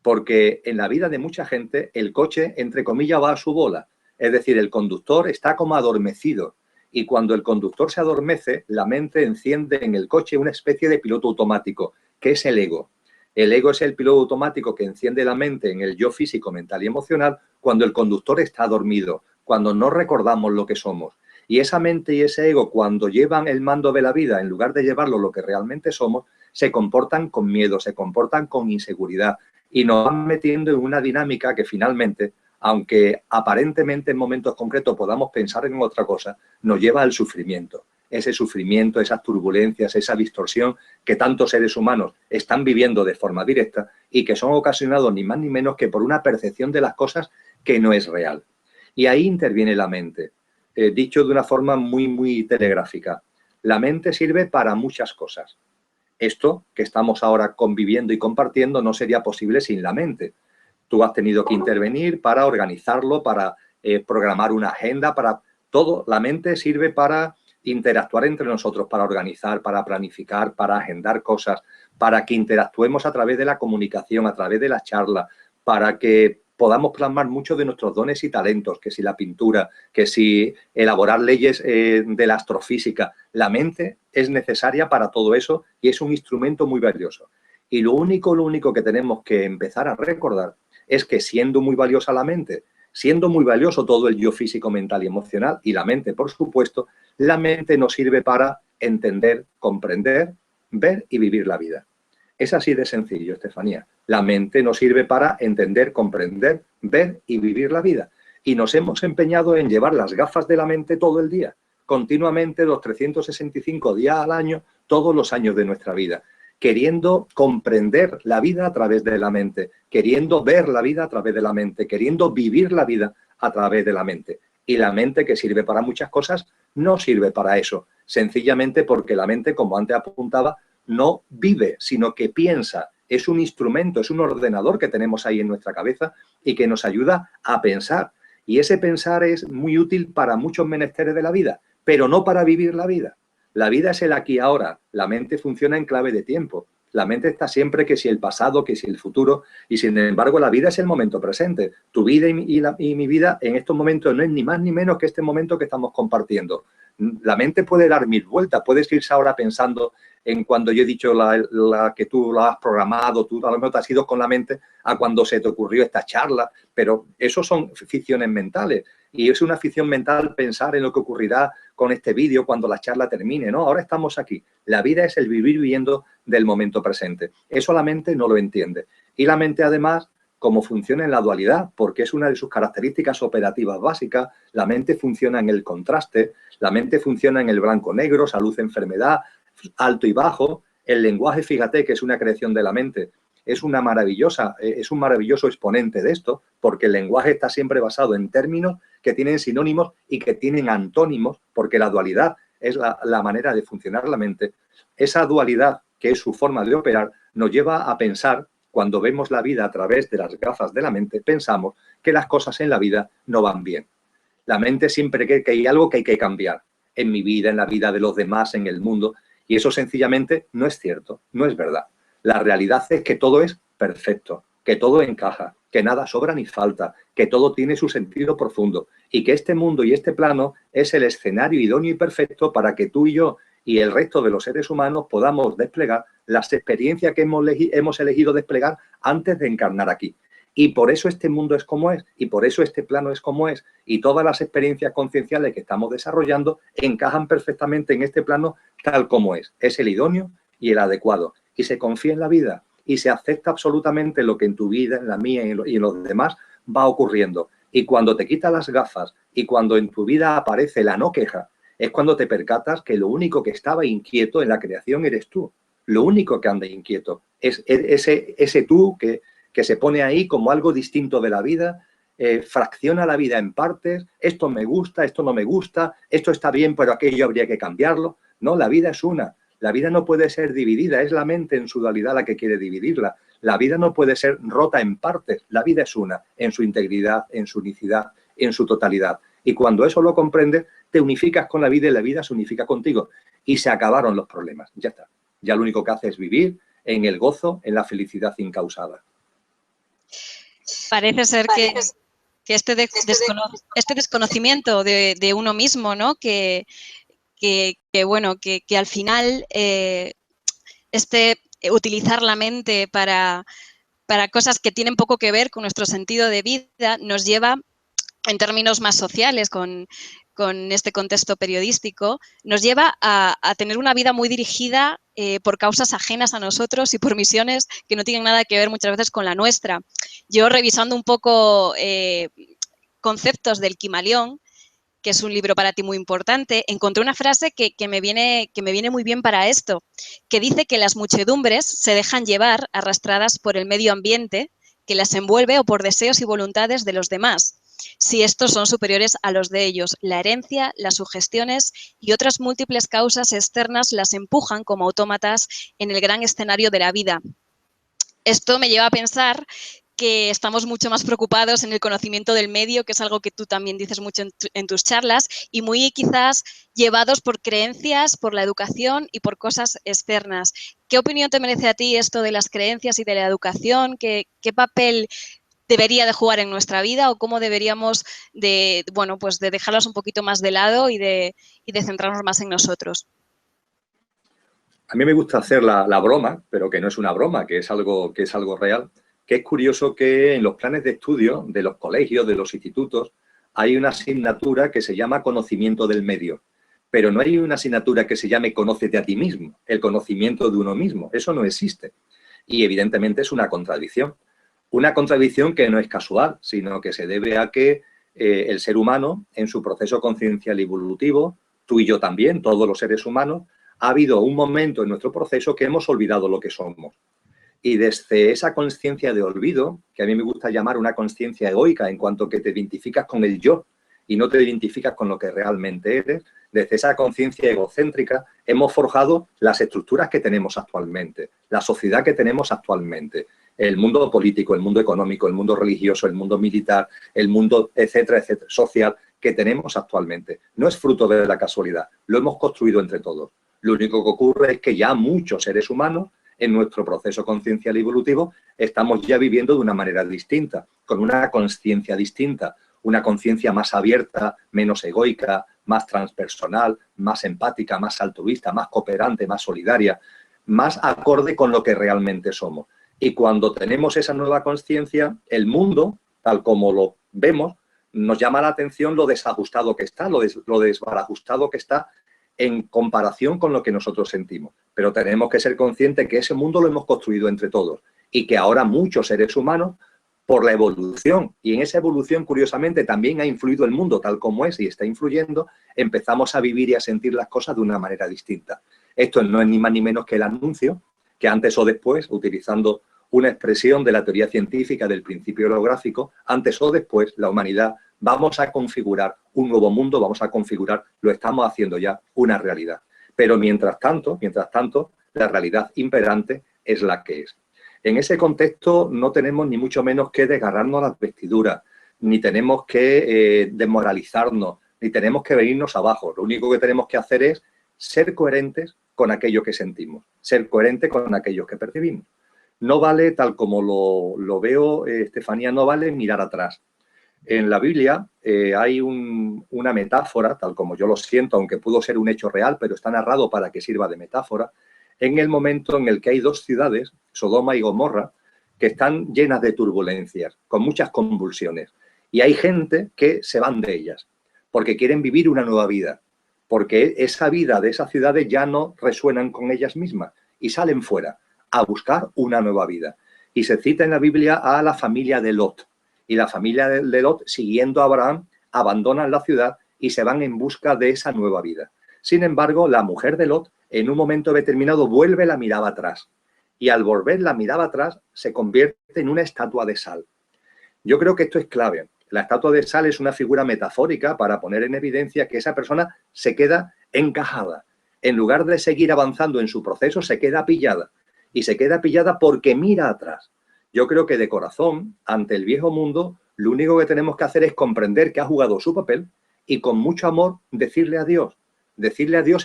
S2: Porque en la vida de mucha gente el coche, entre comillas, va a su bola. Es decir, el conductor está como adormecido. Y cuando el conductor se adormece, la mente enciende en el coche una especie de piloto automático, que es el ego. El ego es el piloto automático que enciende la mente en el yo físico, mental y emocional cuando el conductor está dormido, cuando no recordamos lo que somos. Y esa mente y ese ego, cuando llevan el mando de la vida, en lugar de llevarlo lo que realmente somos, se comportan con miedo, se comportan con inseguridad y nos van metiendo en una dinámica que finalmente, aunque aparentemente en momentos concretos podamos pensar en otra cosa, nos lleva al sufrimiento. Ese sufrimiento, esas turbulencias, esa distorsión que tantos seres humanos están viviendo de forma directa y que son ocasionados ni más ni menos que por una percepción de las cosas que no es real. Y ahí interviene la mente. Dicho de una forma muy telegráfica, la mente sirve para muchas cosas. Esto que estamos ahora conviviendo y compartiendo no sería posible sin la mente. Tú has tenido que intervenir para organizarlo, para programar una agenda, para todo. La mente sirve para interactuar entre nosotros, para organizar, para planificar, para agendar cosas, para que interactuemos a través de la comunicación, a través de la charla, para que podamos plasmar muchos de nuestros dones y talentos, que si la pintura, que si elaborar leyes de la astrofísica. La mente es necesaria para todo eso y es un instrumento muy valioso. Y lo único que tenemos que empezar a recordar es que siendo muy valiosa la mente, siendo muy valioso todo el yo físico, mental y emocional, y la mente, por supuesto, la mente nos sirve para entender, comprender, ver y vivir la vida. Es así de sencillo, Estefanía. La mente nos sirve para entender, comprender, ver y vivir la vida. Y nos hemos empeñado en llevar las gafas de la mente todo el día, continuamente los 365 días al año, todos los años de nuestra vida, queriendo comprender la vida a través de la mente, queriendo ver la vida a través de la mente, queriendo vivir la vida a través de la mente. Y la mente, que sirve para muchas cosas, no sirve para eso, sencillamente porque la mente, como antes apuntaba, no vive, sino que piensa. Es un instrumento, es un ordenador que tenemos ahí en nuestra cabeza y que nos ayuda a pensar. Y ese pensar es muy útil para muchos menesteres de la vida, pero no para vivir la vida. La vida es el aquí y ahora. La mente funciona en clave de tiempo. La mente está siempre que si el pasado, que si el futuro, y sin embargo la vida es el momento presente. Tu vida y mi vida en estos momentos no es ni más ni menos que este momento que estamos compartiendo. La mente puede dar mil vueltas, puedes irse ahora pensando en cuando yo he dicho la que tú lo has programado, tú a lo mejor te has ido con la mente a cuando se te ocurrió esta charla, pero eso son ficciones mentales. Y es una ficción mental pensar en lo que ocurrirá con este vídeo cuando la charla termine, ¿no? Ahora estamos aquí. La vida es el vivir viviendo del momento presente. Eso la mente no lo entiende. Y la mente, además, como funciona en la dualidad, porque es una de sus características operativas básicas, la mente funciona en el contraste, la mente funciona en el blanco-negro, salud, enfermedad, alto y bajo. El lenguaje, fíjate que es una creación de la mente, es un maravilloso exponente de esto, porque el lenguaje está siempre basado en términos que tienen sinónimos y que tienen antónimos, porque la dualidad es la manera de funcionar la mente. Esa dualidad, que es su forma de operar, nos lleva a pensar, cuando vemos la vida a través de las gafas de la mente, pensamos que las cosas en la vida no van bien. La mente siempre cree que hay algo que hay que cambiar en mi vida, en la vida de los demás, en el mundo, y eso sencillamente no es cierto, no es verdad. La realidad es que todo es perfecto, que todo encaja, que nada sobra ni falta, que todo tiene su sentido profundo y que este mundo y este plano es el escenario idóneo y perfecto para que tú y yo y el resto de los seres humanos podamos desplegar las experiencias que hemos elegido desplegar antes de encarnar aquí. Y por eso este mundo es como es, y por eso este plano es como es, y todas las experiencias concienciales que estamos desarrollando encajan perfectamente en este plano tal como es. Es el idóneo y el adecuado. Y se confía en la vida y se acepta absolutamente lo que en tu vida, en la mía y en los demás va ocurriendo. Y cuando te quitas las gafas y cuando en tu vida aparece la no queja, es cuando te percatas que lo único que estaba inquieto en la creación eres tú. Lo único que anda inquieto es ese tú que se pone ahí como algo distinto de la vida, fracciona la vida en partes, esto me gusta, esto no me gusta, esto está bien, pero aquello habría que cambiarlo. No, la vida es una. La vida no puede ser dividida, es la mente en su dualidad la que quiere dividirla. La vida no puede ser rota en partes, la vida es una, en su integridad, en su unicidad, en su totalidad. Y cuando eso lo comprendes, te unificas con la vida y la vida se unifica contigo. Y se acabaron los problemas, ya está. Ya lo único que hace es vivir en el gozo, en la felicidad incausada.
S1: Parece ser que este desconocimiento de uno mismo, ¿no? Que bueno, que al final utilizar la mente para cosas que tienen poco que ver con nuestro sentido de vida nos lleva, en términos más sociales, con este contexto periodístico, nos lleva a tener una vida muy dirigida por causas ajenas a nosotros y por misiones que no tienen nada que ver muchas veces con la nuestra. Yo, revisando un poco conceptos del Kybalión, que es un libro para ti muy importante, encontré una frase que me viene muy bien para esto, que dice que las muchedumbres se dejan llevar arrastradas por el medio ambiente que las envuelve o por deseos y voluntades de los demás, si estos son superiores a los de ellos. La herencia, las sugestiones y otras múltiples causas externas las empujan como autómatas en el gran escenario de la vida. Esto me lleva a pensar que estamos mucho más preocupados en el conocimiento del medio, que es algo que tú también dices mucho en tus charlas, y muy quizás llevados por creencias, por la educación y por cosas externas. ¿Qué opinión te merece a ti esto de las creencias y de la educación? ¿Qué papel debería de jugar en nuestra vida o cómo deberíamos de dejarlas un poquito más de lado y de centrarnos más en nosotros?
S2: A mí me gusta hacer la broma, pero que no es una broma, que es algo real, que es curioso que en los planes de estudio de los colegios, de los institutos, hay una asignatura que se llama conocimiento del medio, pero no hay una asignatura que se llame conócete a ti mismo, el conocimiento de uno mismo. Eso no existe. Y evidentemente es una contradicción. Una contradicción que no es casual, sino que se debe a que el ser humano, en su proceso conciencial y evolutivo, tú y yo también, todos los seres humanos, ha habido un momento en nuestro proceso que hemos olvidado lo que somos. Y desde esa conciencia de olvido, que a mí me gusta llamar una conciencia egoica, en cuanto que te identificas con el yo y no te identificas con lo que realmente eres, desde esa conciencia egocéntrica hemos forjado las estructuras que tenemos actualmente, la sociedad que tenemos actualmente, el mundo político, el mundo económico, el mundo religioso, el mundo militar, el mundo, etcétera, etcétera, social, que tenemos actualmente. No es fruto de la casualidad, lo hemos construido entre todos. Lo único que ocurre es que ya muchos seres humanos, en nuestro proceso conciencial y evolutivo, estamos ya viviendo de una manera distinta, con una conciencia distinta, una conciencia más abierta, menos egoica, más transpersonal, más empática, más altruista, más cooperante, más solidaria, más acorde con lo que realmente somos. Y cuando tenemos esa nueva conciencia, el mundo, tal como lo vemos, nos llama la atención lo desajustado que está, lo desbarajustado que está en comparación con lo que nosotros sentimos. Pero tenemos que ser conscientes que ese mundo lo hemos construido entre todos y que ahora muchos seres humanos, por la evolución, y en esa evolución, curiosamente, también ha influido el mundo tal como es y está influyendo, empezamos a vivir y a sentir las cosas de una manera distinta. Esto no es ni más ni menos que el anuncio que antes o después, utilizando una expresión de la teoría científica del principio holográfico, antes o después la humanidad vamos a configurar un nuevo mundo, vamos a configurar, lo estamos haciendo ya, una realidad. Pero mientras tanto, la realidad imperante es la que es. En ese contexto no tenemos ni mucho menos que desgarrarnos las vestiduras, ni tenemos que desmoralizarnos, ni tenemos que venirnos abajo. Lo único que tenemos que hacer es ser coherentes con aquello que sentimos, ser coherentes con aquello que percibimos. No vale, tal como lo veo, Estefanía, no vale mirar atrás. En la Biblia hay una metáfora, tal como yo lo siento, aunque pudo ser un hecho real, pero está narrado para que sirva de metáfora, en el momento en el que hay dos ciudades, Sodoma y Gomorra, que están llenas de turbulencias, con muchas convulsiones. Y hay gente que se van de ellas, porque quieren vivir una nueva vida, porque esa vida de esas ciudades ya no resuenan con ellas mismas y salen fuera a buscar una nueva vida. Y se cita en la Biblia a la familia de Lot. Y la familia de Lot, siguiendo a Abraham, abandonan la ciudad y se van en busca de esa nueva vida. Sin embargo, la mujer de Lot, en un momento determinado, vuelve la mirada atrás. Y al volver la mirada atrás, se convierte en una estatua de sal. Yo creo que esto es clave. La estatua de sal es una figura metafórica para poner en evidencia que esa persona se queda encajada. En lugar de seguir avanzando en su proceso, se queda pillada. Y se queda pillada porque mira atrás. Yo creo que de corazón, ante el viejo mundo, lo único que tenemos que hacer es comprender que ha jugado su papel y con mucho amor decirle adiós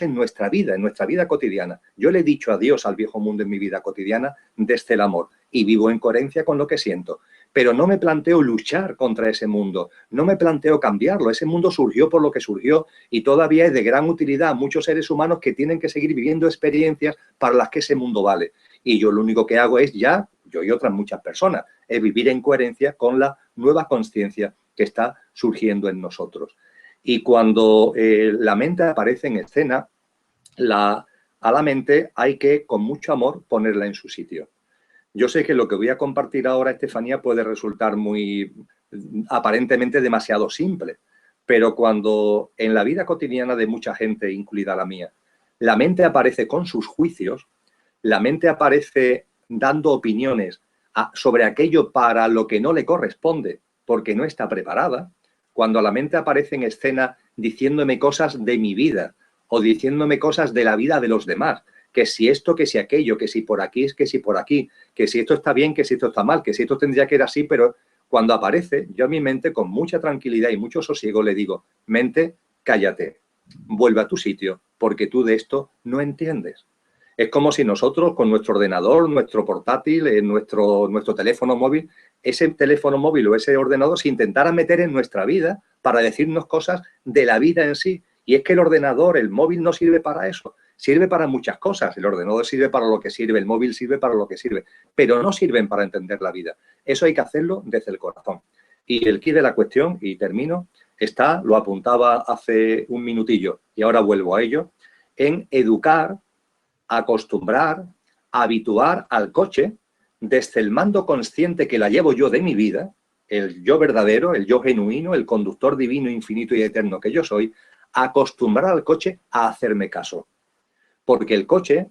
S2: en nuestra vida cotidiana. Yo le he dicho adiós al viejo mundo en mi vida cotidiana desde el amor y vivo en coherencia con lo que siento. Pero no me planteo luchar contra ese mundo, no me planteo cambiarlo. Ese mundo surgió por lo que surgió y todavía es de gran utilidad a muchos seres humanos que tienen que seguir viviendo experiencias para las que ese mundo vale. Y yo lo único que hago es yo y otras muchas personas, es vivir en coherencia con la nueva conciencia que está surgiendo en nosotros. Y cuando la mente aparece en escena, a la mente hay que, con mucho amor, ponerla en su sitio. Yo sé que lo que voy a compartir ahora, Estefanía, puede resultar aparentemente demasiado simple, pero cuando en la vida cotidiana de mucha gente, incluida la mía, la mente aparece con sus juicios, la mente aparece dando opiniones sobre aquello para lo que no le corresponde, porque no está preparada, cuando la mente aparece en escena diciéndome cosas de mi vida o diciéndome cosas de la vida de los demás, que si esto, que si aquello, que si por aquí, que si por aquí, que si esto está bien, que si esto está mal, que si esto tendría que ir así, pero cuando aparece, yo a mi mente con mucha tranquilidad y mucho sosiego le digo, mente, cállate, vuelve a tu sitio, porque tú de esto no entiendes. Es como si nosotros con nuestro ordenador, nuestro portátil, nuestro teléfono móvil, ese teléfono móvil o ese ordenador se intentara meter en nuestra vida para decirnos cosas de la vida en sí. Y es que el ordenador, el móvil no sirve para eso. Sirve para muchas cosas. El ordenador sirve para lo que sirve, el móvil sirve para lo que sirve, pero no sirven para entender la vida. Eso hay que hacerlo desde el corazón. Y el quid de la cuestión, y termino, lo apuntaba hace un minutillo y ahora vuelvo a ello, en educar, acostumbrar, habituar al coche desde el mando consciente que la llevo yo de mi vida, el yo verdadero, el yo genuino, el conductor divino, infinito y eterno que yo soy, acostumbrar al coche a hacerme caso. Porque el coche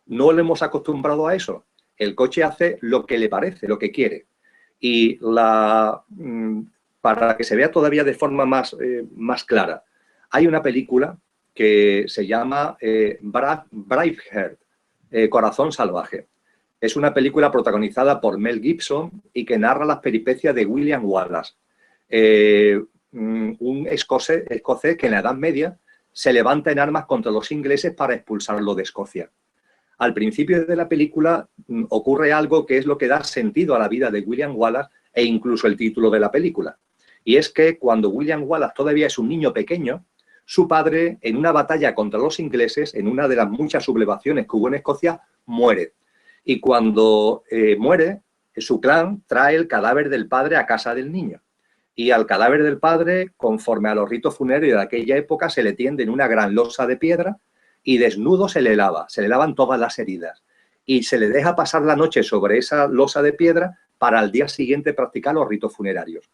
S2: no lo hemos acostumbrado a eso. El coche hace lo que le parece, lo que quiere. Y para que se vea todavía de forma más clara, hay una película que se llama Braveheart, Corazón Salvaje. Es una película protagonizada por Mel Gibson y que narra las peripecias de William Wallace, un escocés que en la Edad Media se levanta en armas contra los ingleses para expulsarlo de Escocia. Al principio de la película ocurre algo que es lo que da sentido a la vida de William Wallace e incluso el título de la película. Y es que cuando William Wallace todavía es un niño pequeño, su padre, en una batalla contra los ingleses, en una de las muchas sublevaciones que hubo en Escocia, muere. Y cuando muere, su clan trae el cadáver del padre a casa del niño. Y al cadáver del padre, conforme a los ritos funerarios de aquella época, se le tiende en una gran losa de piedra y desnudo se le lavan todas las heridas. Y se le deja pasar la noche sobre esa losa de piedra para al día siguiente practicar los ritos funerarios.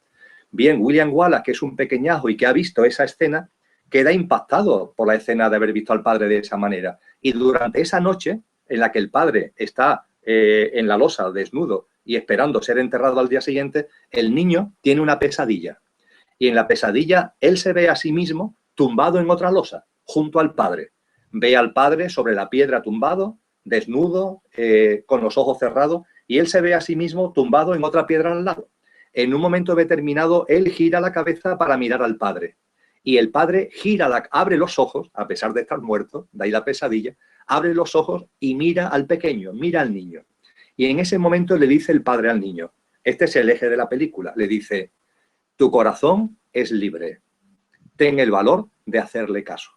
S2: Bien, William Wallace, que es un pequeñajo y que ha visto esa escena, queda impactado por la escena de haber visto al padre de esa manera. Y durante esa noche, en la que el padre está en la losa, desnudo, y esperando ser enterrado al día siguiente, el niño tiene una pesadilla. Y en la pesadilla, él se ve a sí mismo tumbado en otra losa, junto al padre. Ve al padre sobre la piedra tumbado, desnudo, con los ojos cerrados, y él se ve a sí mismo tumbado en otra piedra al lado. En un momento determinado, él gira la cabeza para mirar al padre. Y el padre abre los ojos, a pesar de estar muerto, de ahí la pesadilla, abre los ojos y mira al pequeño, mira al niño. Y en ese momento le dice el padre al niño, este es el eje de la película, le dice, tu corazón es libre, ten el valor de hacerle caso.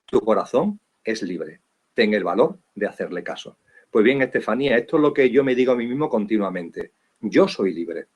S2: Tu corazón es libre, ten el valor de hacerle caso. Pues bien, Estefanía, esto es lo que yo me digo a mí mismo continuamente. Yo soy libre.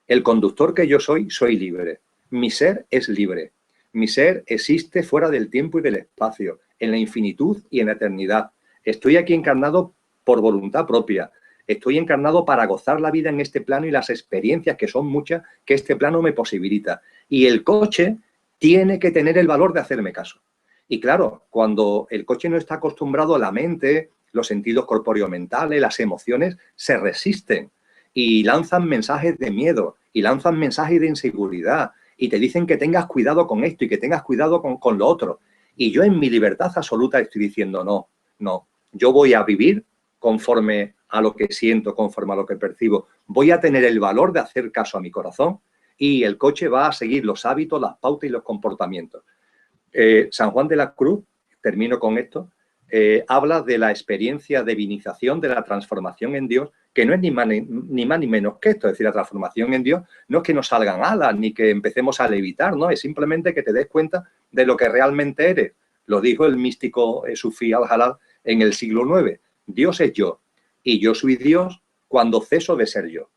S2: El conductor que yo soy, soy libre. Mi ser es libre. Mi ser existe fuera del tiempo y del espacio, en la infinitud y en la eternidad. Estoy aquí encarnado por voluntad propia. Estoy encarnado para gozar la vida en este plano y las experiencias, que son muchas, que este plano me posibilita. Y el coche tiene que tener el valor de hacerme caso. Y claro, cuando el coche no está acostumbrado a la mente, los sentidos corpóreo-mentales, las emociones, se resisten y lanzan mensajes de miedo y lanzan mensajes de inseguridad y te dicen que tengas cuidado con esto y que tengas cuidado con lo otro. Y yo en mi libertad absoluta estoy diciendo no, no, yo voy a vivir conforme a lo que siento, conforme a lo que percibo. Voy a tener el valor de hacer caso a mi corazón y el coche va a seguir los hábitos, las pautas y los comportamientos. San Juan de la Cruz, termino con esto, habla de la experiencia de divinización, de la transformación en Dios, que no es ni más ni menos que esto. Es decir, la transformación en Dios no es que nos salgan alas ni que empecemos a levitar, no, es simplemente que te des cuenta de lo que realmente eres. Lo dijo el místico sufí al-Jalal en el siglo IX. Dios es yo y yo soy Dios cuando ceso de ser yo.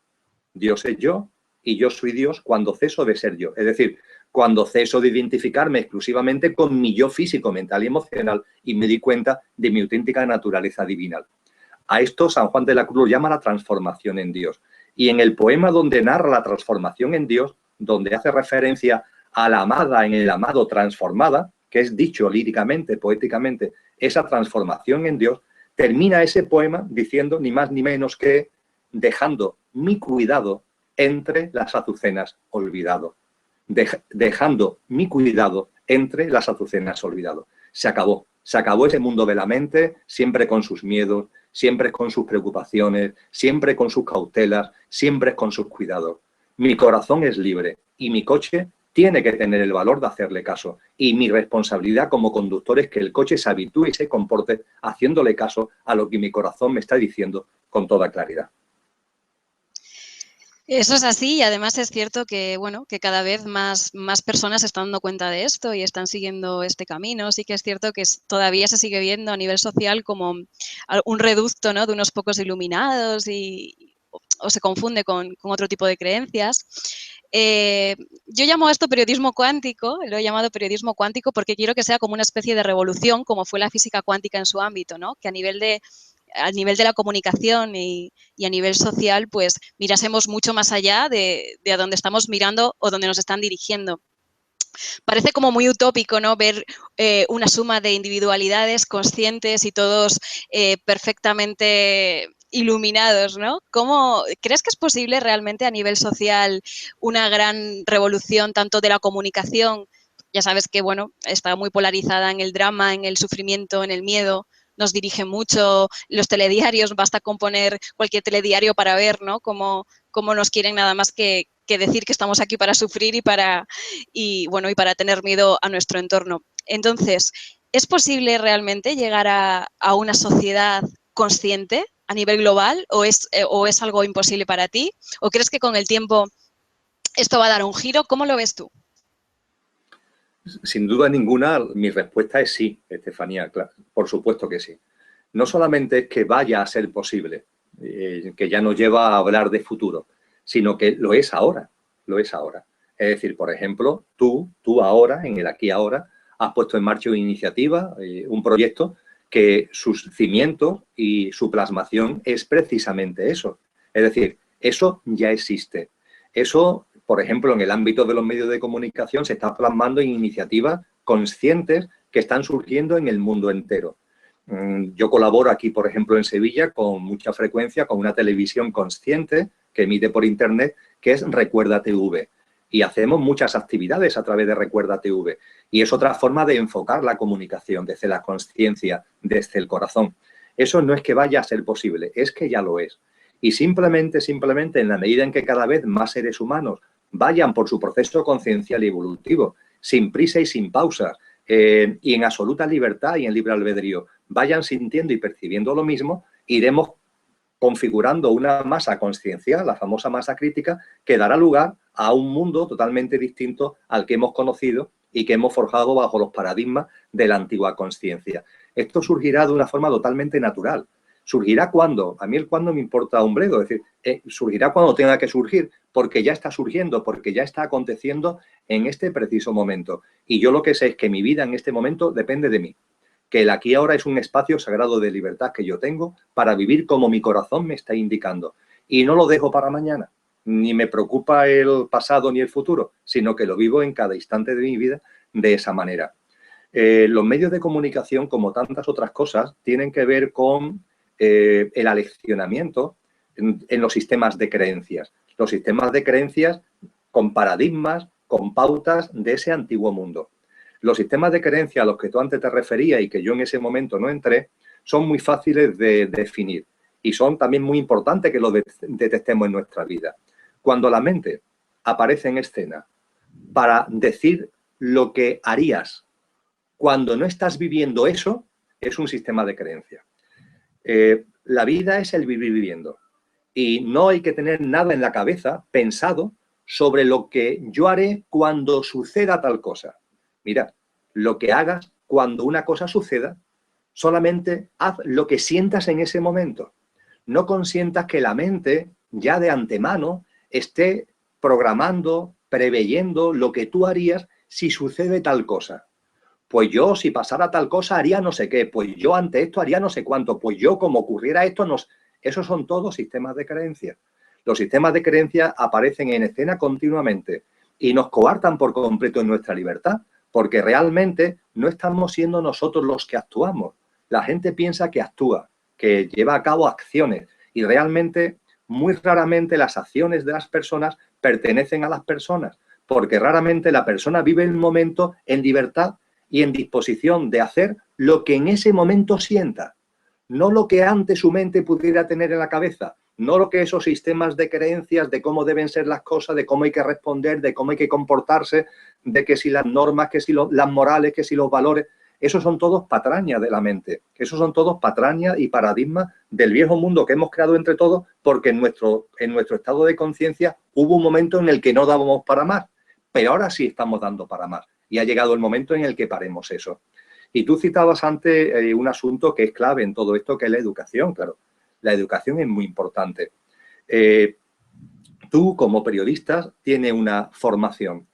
S2: Dios es yo y yo soy Dios cuando ceso de ser yo. Es decir, cuando ceso de identificarme exclusivamente con mi yo físico, mental y emocional y me di cuenta de mi auténtica naturaleza divina. A esto San Juan de la Cruz lo llama la transformación en Dios. Y en el poema donde narra la transformación en Dios, donde hace referencia a la amada en el amado transformada, que es dicho líricamente, poéticamente, esa transformación en Dios, termina ese poema diciendo ni más ni menos que dejando mi cuidado entre las azucenas olvidado. Dejando mi cuidado entre las azucenas olvidado. Se acabó ese mundo de la mente, siempre con sus miedos, siempre con sus preocupaciones, siempre con sus cautelas, siempre con sus cuidados. Mi corazón es libre y mi coche tiene que tener el valor de hacerle caso. Y mi responsabilidad como conductor es que el coche se habitúe y se comporte haciéndole caso a lo que mi corazón me está diciendo con toda claridad.
S1: Eso es así y además es cierto que, bueno, que cada vez más personas se están dando cuenta de esto y están siguiendo este camino. Sí que es cierto que todavía se sigue viendo a nivel social como un reducto, ¿no?, de unos pocos iluminados o se confunde con otro tipo de creencias. Yo llamo a esto periodismo cuántico, lo he llamado periodismo cuántico porque quiero que sea como una especie de revolución, como fue la física cuántica en su ámbito, ¿no?, que a nivel de la comunicación y a nivel social, pues mirásemos mucho más allá de a dónde estamos mirando o dónde nos están dirigiendo. Parece como muy utópico, ¿no?, ver una suma de individualidades conscientes y todos perfectamente iluminados, ¿no? ¿Cómo crees que es posible realmente a nivel social una gran revolución tanto de la comunicación? Ya sabes que, bueno, está muy polarizada en el drama, en el sufrimiento, en el miedo. Nos dirigen mucho los telediarios, basta con poner cualquier telediario para ver, ¿no?, cómo nos quieren nada más que decir que estamos aquí para sufrir y para tener miedo a nuestro entorno. Entonces, ¿es posible realmente llegar a una sociedad consciente a nivel global o es algo imposible para ti? ¿O crees que con el tiempo esto va a dar un giro? ¿Cómo lo ves tú?
S2: Sin duda ninguna, mi respuesta es sí, Estefanía, claro, por supuesto que sí. No solamente es que vaya a ser posible, que ya nos lleva a hablar de futuro, sino que lo es ahora, lo es ahora. Es decir, por ejemplo, tú ahora, en el aquí ahora, has puesto en marcha una iniciativa, un proyecto que sus cimientos y su plasmación es precisamente eso. Es decir, eso ya existe. Eso, por ejemplo, en el ámbito de los medios de comunicación se está plasmando en iniciativas conscientes que están surgiendo en el mundo entero. Yo colaboro aquí, por ejemplo, en Sevilla con mucha frecuencia con una televisión consciente que emite por internet, que es Recuerda TV. Y hacemos muchas actividades a través de Recuerda TV. Y es otra forma de enfocar la comunicación desde la consciencia, desde el corazón. Eso no es que vaya a ser posible, es que ya lo es. Y simplemente, en la medida en que cada vez más seres humanos vayan por su proceso conciencial y evolutivo, sin prisa y sin pausa, y en absoluta libertad y en libre albedrío, vayan sintiendo y percibiendo lo mismo, iremos configurando una masa consciencial, la famosa masa crítica, que dará lugar a un mundo totalmente distinto al que hemos conocido y que hemos forjado bajo los paradigmas de la antigua consciencia. Esto surgirá de una forma totalmente natural. ¿Surgirá cuándo? A mí el cuándo me importa un bledo. Es decir, surgirá cuando tenga que surgir, porque ya está surgiendo, porque ya está aconteciendo en este preciso momento. Y yo lo que sé es que mi vida en este momento depende de mí. Que el aquí y ahora es un espacio sagrado de libertad que yo tengo para vivir como mi corazón me está indicando. Y no lo dejo para mañana. Ni me preocupa el pasado ni el futuro, sino que lo vivo en cada instante de mi vida de esa manera. Los medios de comunicación, como tantas otras cosas, tienen que ver con el aleccionamiento en los sistemas de creencias. Los sistemas de creencias con paradigmas, con pautas de ese antiguo mundo. Los sistemas de creencias a los que tú antes te referías y que yo en ese momento no entré, son muy fáciles de definir y son también muy importantes que los detectemos en nuestra vida. Cuando la mente aparece en escena para decir lo que harías cuando no estás viviendo eso, es un sistema de creencia. La vida es el vivir viviendo y no hay que tener nada en la cabeza pensado sobre lo que yo haré cuando suceda tal cosa. Mira, lo que hagas cuando una cosa suceda, solamente haz lo que sientas en ese momento. No consientas que la mente ya de antemano esté programando, preveyendo lo que tú harías si sucede tal cosa. Pues yo, si pasara tal cosa, haría no sé qué. Pues yo ante esto haría no sé cuánto. Pues yo, como ocurriera esto, no... Esos son todos sistemas de creencias. Los sistemas de creencias aparecen en escena continuamente y nos coartan por completo en nuestra libertad, porque realmente no estamos siendo nosotros los que actuamos. La gente piensa que actúa, que lleva a cabo acciones y realmente, muy raramente, las acciones de las personas pertenecen a las personas, porque raramente la persona vive el momento en libertad y en disposición de hacer lo que en ese momento sienta, no lo que antes su mente pudiera tener en la cabeza, no lo que esos sistemas de creencias de cómo deben ser las cosas, de cómo hay que responder, de cómo hay que comportarse, de que si las normas, que si las morales, que si los valores, esos son todos patrañas de la mente, esos son todos patrañas y paradigmas del viejo mundo que hemos creado entre todos porque en nuestro estado de conciencia hubo un momento en el que no dábamos para más, pero ahora sí estamos dando para más. Y ha llegado el momento en el que paremos eso. Y tú citabas antes un asunto que es clave en todo esto, que es la educación, claro. La educación es muy importante. Tú, como periodista, tienes una formación.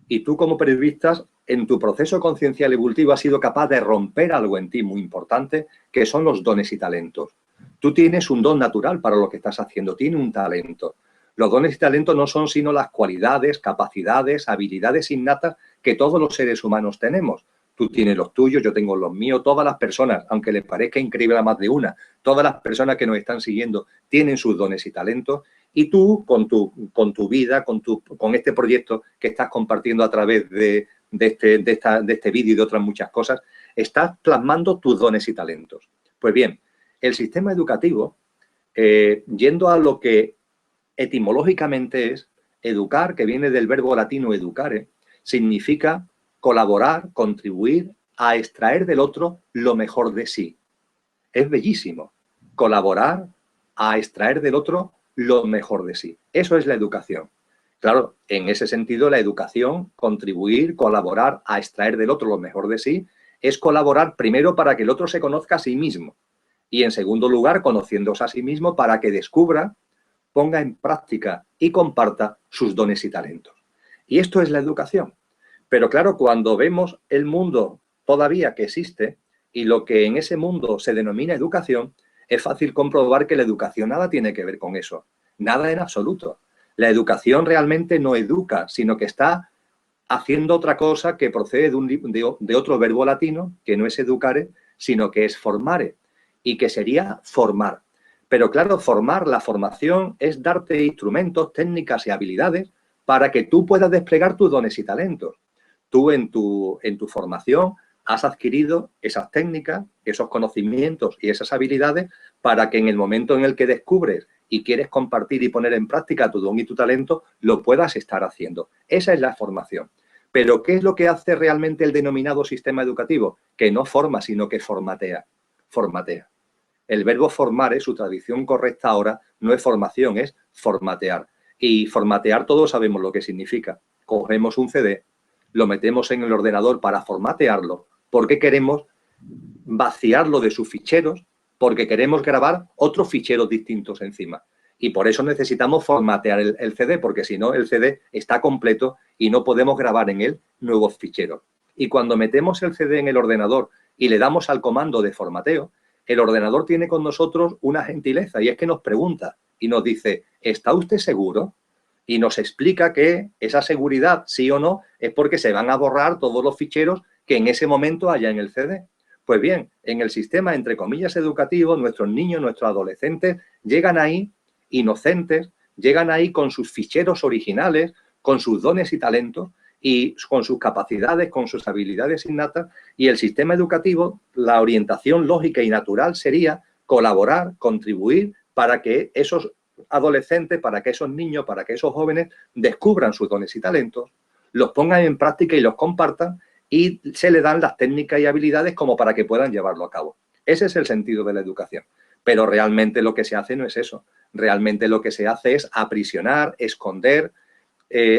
S2: Y tú, como periodista, en tu proceso conciencial evolutivo has sido capaz de romper algo en ti muy importante, que son los dones y talentos. Tú tienes un don natural para lo que estás haciendo, tienes un talento. Los dones y talentos no son sino las cualidades, capacidades, habilidades innatas que todos los seres humanos tenemos. Tú tienes los tuyos, yo tengo los míos, todas las personas, aunque les parezca increíble a más de una, todas las personas que nos están siguiendo tienen sus dones y talentos y tú, con tu vida, con este proyecto que estás compartiendo a través de este vídeo y de otras muchas cosas, estás plasmando tus dones y talentos. Pues bien, el sistema educativo, yendo a lo que etimológicamente es educar, que viene del verbo latino educare, significa colaborar, contribuir a extraer del otro lo mejor de sí. Es bellísimo. Colaborar a extraer del otro lo mejor de sí. Eso es la educación. Claro, en ese sentido, la educación, contribuir, colaborar a extraer del otro lo mejor de sí, es colaborar primero para que el otro se conozca a sí mismo y, en segundo lugar, conociéndose a sí mismo para que descubra, ponga en práctica y comparta sus dones y talentos. Y esto es la educación. Pero claro, cuando vemos el mundo todavía que existe y lo que en ese mundo se denomina educación, es fácil comprobar que la educación nada tiene que ver con eso. Nada en absoluto. La educación realmente no educa, sino que está haciendo otra cosa que procede de otro verbo latino, que no es educare, sino que es formare, y que sería formar. Pero claro, la formación es darte instrumentos, técnicas y habilidades para que tú puedas desplegar tus dones y talentos. Tú en tu formación has adquirido esas técnicas, esos conocimientos y esas habilidades para que en el momento en el que descubres y quieres compartir y poner en práctica tu don y tu talento, lo puedas estar haciendo. Esa es la formación. Pero ¿qué es lo que hace realmente el denominado sistema educativo? Que no forma, sino que formatea. Formatea. El verbo formar, su tradición correcta ahora, no es formación, es formatear. Y formatear todos sabemos lo que significa. Cogemos un CD, lo metemos en el ordenador para formatearlo, porque queremos vaciarlo de sus ficheros porque queremos grabar otros ficheros distintos encima. Y por eso necesitamos formatear el CD, porque si no, el CD está completo y no podemos grabar en él nuevos ficheros. Y cuando metemos el CD en el ordenador y le damos al comando de formateo, el ordenador tiene con nosotros una gentileza y es que nos pregunta y nos dice, ¿está usted seguro? Y nos explica que esa seguridad, sí o no, es porque se van a borrar todos los ficheros que en ese momento haya en el CD. Pues bien, en el sistema, entre comillas, educativo, nuestros niños, nuestros adolescentes llegan ahí inocentes, llegan ahí con sus ficheros originales, con sus dones y talentos y con sus capacidades, con sus habilidades innatas, y el sistema educativo, la orientación lógica y natural sería colaborar, contribuir para que esos adolescentes, para que esos niños, para que esos jóvenes descubran sus dones y talentos, los pongan en práctica y los compartan y se le dan las técnicas y habilidades como para que puedan llevarlo a cabo. Ese es el sentido de la educación. Pero realmente lo que se hace no es eso. Realmente lo que se hace es aprisionar, esconder,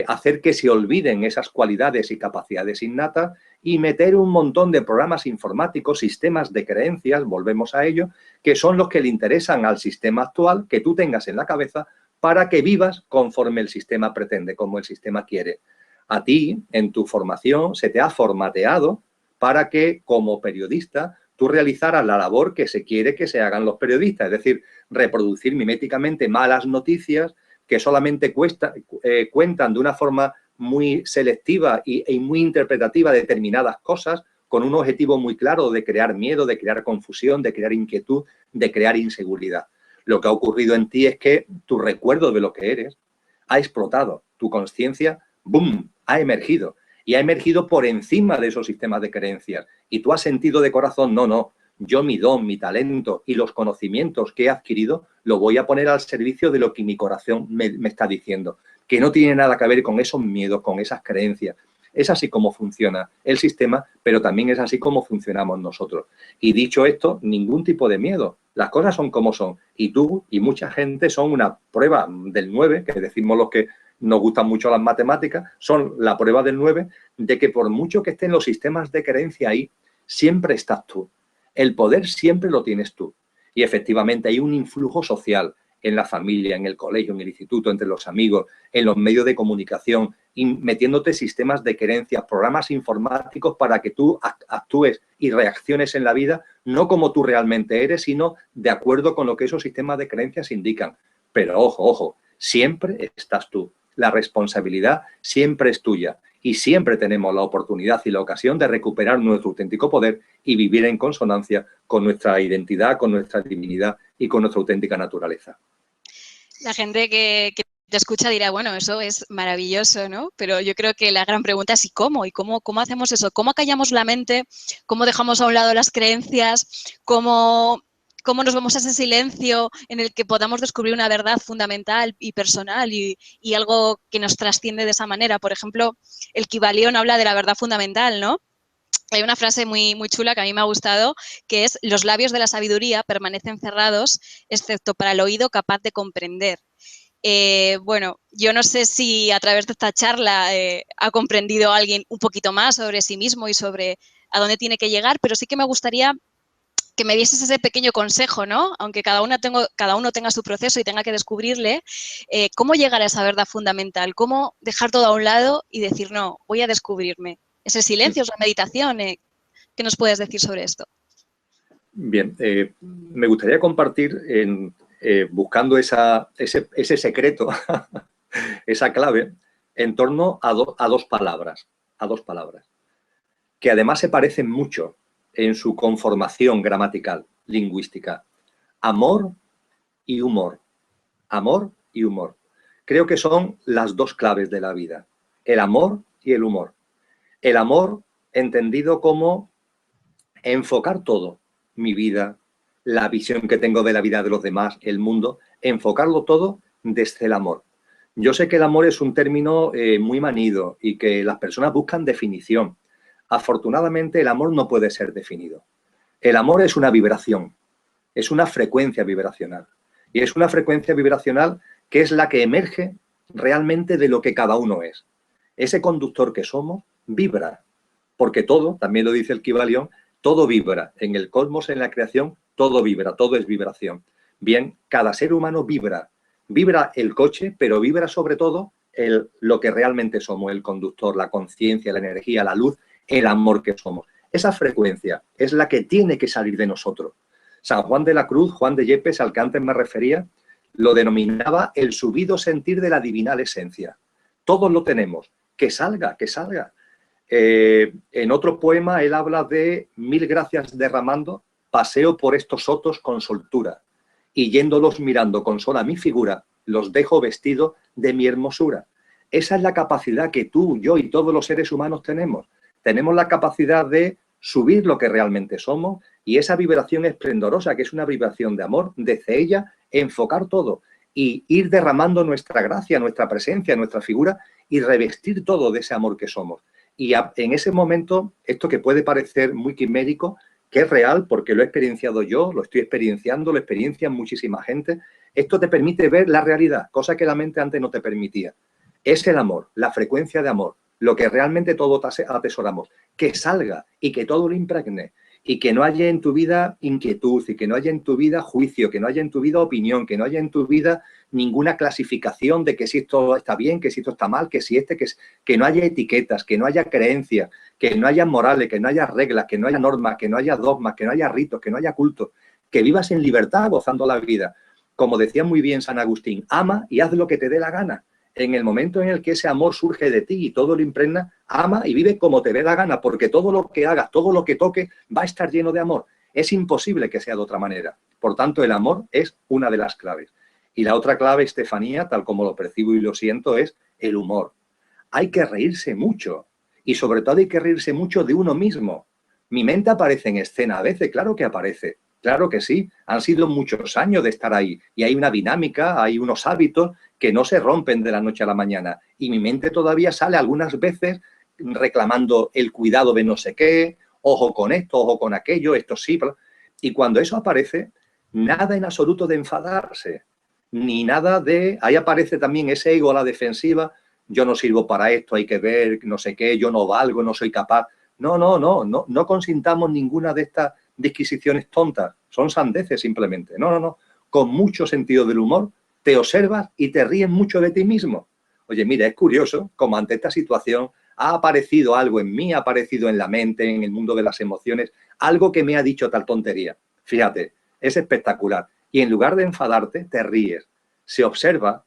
S2: hacer que se olviden esas cualidades y capacidades innatas y meter un montón de programas informáticos, sistemas de creencias, volvemos a ello, que son los que le interesan al sistema actual que tú tengas en la cabeza para que vivas conforme el sistema pretende, como el sistema quiere. A ti, en tu formación, se te ha formateado para que, como periodista, tú realizaras la labor que se quiere que se hagan los periodistas, es decir, reproducir miméticamente malas noticias que solamente cuentan de una forma muy selectiva y muy interpretativa determinadas cosas con un objetivo muy claro de crear miedo, de crear confusión, de crear inquietud, de crear inseguridad. Lo que ha ocurrido en ti es que tu recuerdo de lo que eres ha explotado, tu conciencia, ¡boom!, ha emergido. Y ha emergido por encima de esos sistemas de creencias. Y tú has sentido de corazón, no, yo mi don, mi talento y los conocimientos que he adquirido lo voy a poner al servicio de lo que mi corazón me está diciendo, que no tiene nada que ver con esos miedos, con esas creencias. Es así como funciona el sistema, pero también es así como funcionamos nosotros. Y dicho esto, ningún tipo de miedo. Las cosas son como son. Y tú y mucha gente son una prueba del 9, que decimos los que nos gustan mucho las matemáticas, son la prueba del 9 de que por mucho que estén los sistemas de creencia ahí, siempre estás tú. El poder siempre lo tienes tú. Y efectivamente hay un influjo social en la familia, en el colegio, en el instituto, entre los amigos, en los medios de comunicación, metiéndote sistemas de creencias, programas informáticos para que tú actúes y reacciones en la vida, no como tú realmente eres, sino de acuerdo con lo que esos sistemas de creencias indican. Pero ojo, siempre estás tú. La responsabilidad siempre es tuya y siempre tenemos la oportunidad y la ocasión de recuperar nuestro auténtico poder y vivir en consonancia con nuestra identidad, con nuestra divinidad y con nuestra auténtica naturaleza.
S1: La gente que te escucha dirá, bueno, eso es maravilloso, ¿no? Pero yo creo que la gran pregunta es ¿y cómo? ¿Y cómo hacemos eso? ¿Cómo acallamos la mente? ¿Cómo dejamos a un lado las creencias? ¿Cómo nos vamos a ese silencio en el que podamos descubrir una verdad fundamental y personal y algo que nos trasciende de esa manera? Por ejemplo, el Kybalión habla de la verdad fundamental, ¿no? Hay una frase muy chula que a mí me ha gustado, que es: los labios de la sabiduría permanecen cerrados, excepto para el oído capaz de comprender. Bueno, yo no sé si a través de esta charla ha comprendido alguien un poquito más sobre sí mismo y sobre a dónde tiene que llegar, pero sí que me gustaría que me dieses ese pequeño consejo, ¿no? Aunque cada uno tenga su proceso y tenga que descubrirle, ¿cómo llegar a esa verdad fundamental? ¿Cómo dejar todo a un lado y decir, no, voy a descubrirme? ¿Es el silencio, es la meditación? ¿Qué nos puedes decir sobre esto?
S2: Bien, me gustaría compartir, buscando ese secreto, esa clave, en torno a dos palabras, que además se parecen mucho en su conformación gramatical, lingüística. Amor y humor. Amor y humor. Creo que son las dos claves de la vida. El amor y el humor. El amor entendido como enfocar todo, mi vida, la visión que tengo de la vida de los demás, el mundo, enfocarlo todo desde el amor. Yo sé que el amor es un término muy manido y que las personas buscan definición. Afortunadamente, el amor no puede ser definido. El amor es una vibración, es una frecuencia vibracional. Y es una frecuencia vibracional que es la que emerge realmente de lo que cada uno es. Ese conductor que somos vibra, porque todo, también lo dice el Kybalión, todo vibra. En el cosmos, en la creación, todo vibra, todo es vibración. Bien, cada ser humano vibra. Vibra el coche, pero vibra sobre todo lo que realmente somos, el conductor, la conciencia, la energía, la luz, el amor que somos. Esa frecuencia es la que tiene que salir de nosotros. San Juan de la Cruz, Juan de Yepes, al que antes me refería, lo denominaba el subido sentir de la divinal esencia. Todos lo tenemos. Que salga, que salga. En otro poema él habla de 1000 gracias derramando, paseo por estos sotos con soltura, y yéndolos mirando con sola mi figura, los dejo vestido de mi hermosura. Esa es la capacidad que tú, yo y todos los seres humanos tenemos. Tenemos la capacidad de subir lo que realmente somos y esa vibración esplendorosa, que es una vibración de amor, desde ella enfocar todo y ir derramando nuestra gracia, nuestra presencia, nuestra figura y revestir todo de ese amor que somos. Y en ese momento, esto que puede parecer muy quimérico, que es real porque lo he experienciado yo, lo estoy experienciando, lo experiencian muchísima gente, esto te permite ver la realidad, cosa que la mente antes no te permitía. Es el amor, la frecuencia de amor, lo que realmente todos atesoramos, que salga y que todo lo impregne y que no haya en tu vida inquietud y que no haya en tu vida juicio, que no haya en tu vida opinión, que no haya en tu vida ninguna clasificación de que si esto está bien, que si esto está mal, que si que no haya etiquetas, que no haya creencias, que no haya morales, que no haya reglas, que no haya normas, que no haya dogmas, que no haya ritos, que no haya cultos, que vivas en libertad gozando la vida. Como decía muy bien San Agustín, ama y haz lo que te dé la gana. En el momento en el que ese amor surge de ti y todo lo impregna, ama y vive como te dé la gana, porque todo lo que hagas, todo lo que toques, va a estar lleno de amor. Es imposible que sea de otra manera. Por tanto, el amor es una de las claves. Y la otra clave, Estefanía, tal como lo percibo y lo siento, es el humor. Hay que reírse mucho. Y sobre todo hay que reírse mucho de uno mismo. Mi mente aparece en escena a veces, claro que aparece. Claro que sí, han sido muchos años de estar ahí y hay una dinámica, hay unos hábitos que no se rompen de la noche a la mañana y mi mente todavía sale algunas veces reclamando el cuidado de no sé qué, ojo con esto, ojo con aquello, esto sí. Y cuando eso aparece, nada en absoluto de enfadarse, ni nada de... Ahí aparece también ese ego a la defensiva, yo no sirvo para esto, hay que ver, no sé qué, yo no valgo, no soy capaz. No consintamos ninguna de estas disquisiciones tontas, son sandeces simplemente. No. Con mucho sentido del humor, te observas y te ríes mucho de ti mismo. Oye, mira, es curioso como ante esta situación ha aparecido algo en mí, ha aparecido en la mente, en el mundo de las emociones, algo que me ha dicho tal tontería. Fíjate, es espectacular. Y en lugar de enfadarte, te ríes. Se observa,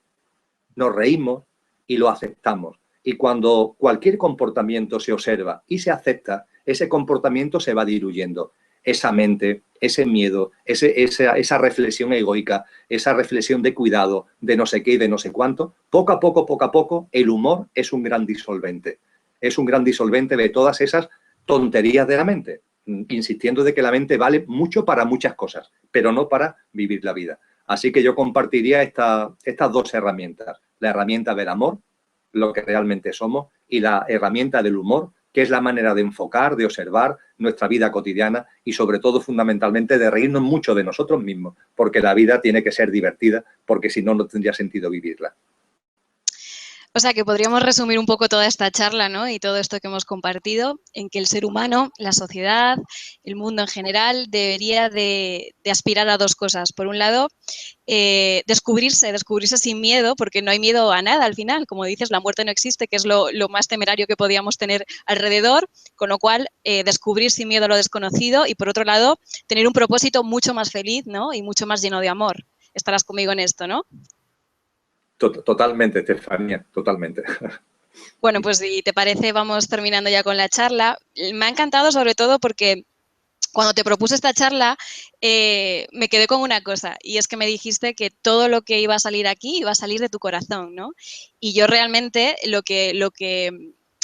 S2: nos reímos y lo aceptamos. Y cuando cualquier comportamiento se observa y se acepta, ese comportamiento se va diluyendo. Esa mente, ese miedo, esa reflexión egoica, esa reflexión de cuidado, de no sé qué y de no sé cuánto, poco a poco, el humor es un gran disolvente. Es un gran disolvente de todas esas tonterías de la mente, insistiendo de que la mente vale mucho para muchas cosas, pero no para vivir la vida. Así que yo compartiría estas dos herramientas, la herramienta del amor, lo que realmente somos, y la herramienta del humor, que es la manera de enfocar, de observar nuestra vida cotidiana y sobre todo fundamentalmente de reírnos mucho de nosotros mismos, porque la vida tiene que ser divertida, porque si no, no tendría sentido vivirla.
S1: O sea, que podríamos resumir un poco toda esta charla, ¿no? Y todo esto que hemos compartido en que el ser humano, la sociedad, el mundo en general debería de aspirar a dos cosas. Por un lado, descubrirse sin miedo, porque no hay miedo a nada al final. Como dices, la muerte no existe, que es lo más temerario que podíamos tener alrededor, con lo cual descubrir sin miedo a lo desconocido y, por otro lado, tener un propósito mucho más feliz, ¿no? Y mucho más lleno de amor. Estarás conmigo en esto, ¿no?
S2: Totalmente, Estefanía, totalmente.
S1: Bueno, pues si te parece, vamos terminando ya con la charla. Me ha encantado sobre todo porque cuando te propuse esta charla me quedé con una cosa y es que me dijiste que todo lo que iba a salir aquí iba a salir de tu corazón, ¿no? Y yo realmente lo que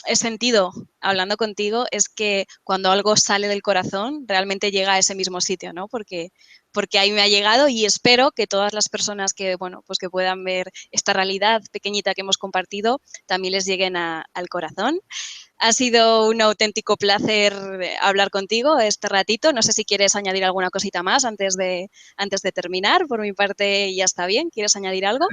S1: he sentido hablando contigo es que cuando algo sale del corazón realmente llega a ese mismo sitio, ¿no? Porque ahí me ha llegado y espero que todas las personas que, bueno, pues que puedan ver esta realidad pequeñita que hemos compartido también les lleguen al corazón. Ha sido un auténtico placer hablar contigo este ratito. No sé si quieres añadir alguna cosita más antes de terminar. Por mi parte ya está bien. ¿Quieres añadir algo?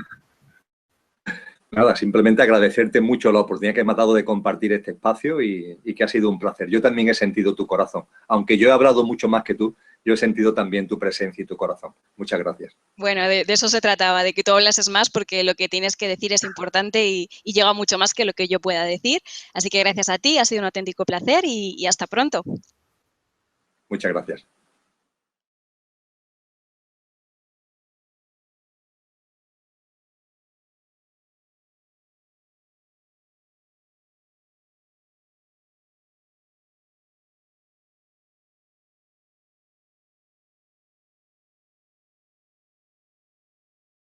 S2: Nada, simplemente agradecerte mucho la oportunidad que me has dado de compartir este espacio y que ha sido un placer. Yo también he sentido tu corazón. Aunque yo he hablado mucho más que tú, yo he sentido también tu presencia y tu corazón. Muchas gracias.
S1: Bueno, de eso se trataba, de que tú hablases más, porque lo que tienes que decir es importante y llega mucho más que lo que yo pueda decir. Así que gracias a ti, ha sido un auténtico placer y hasta pronto.
S2: Muchas gracias.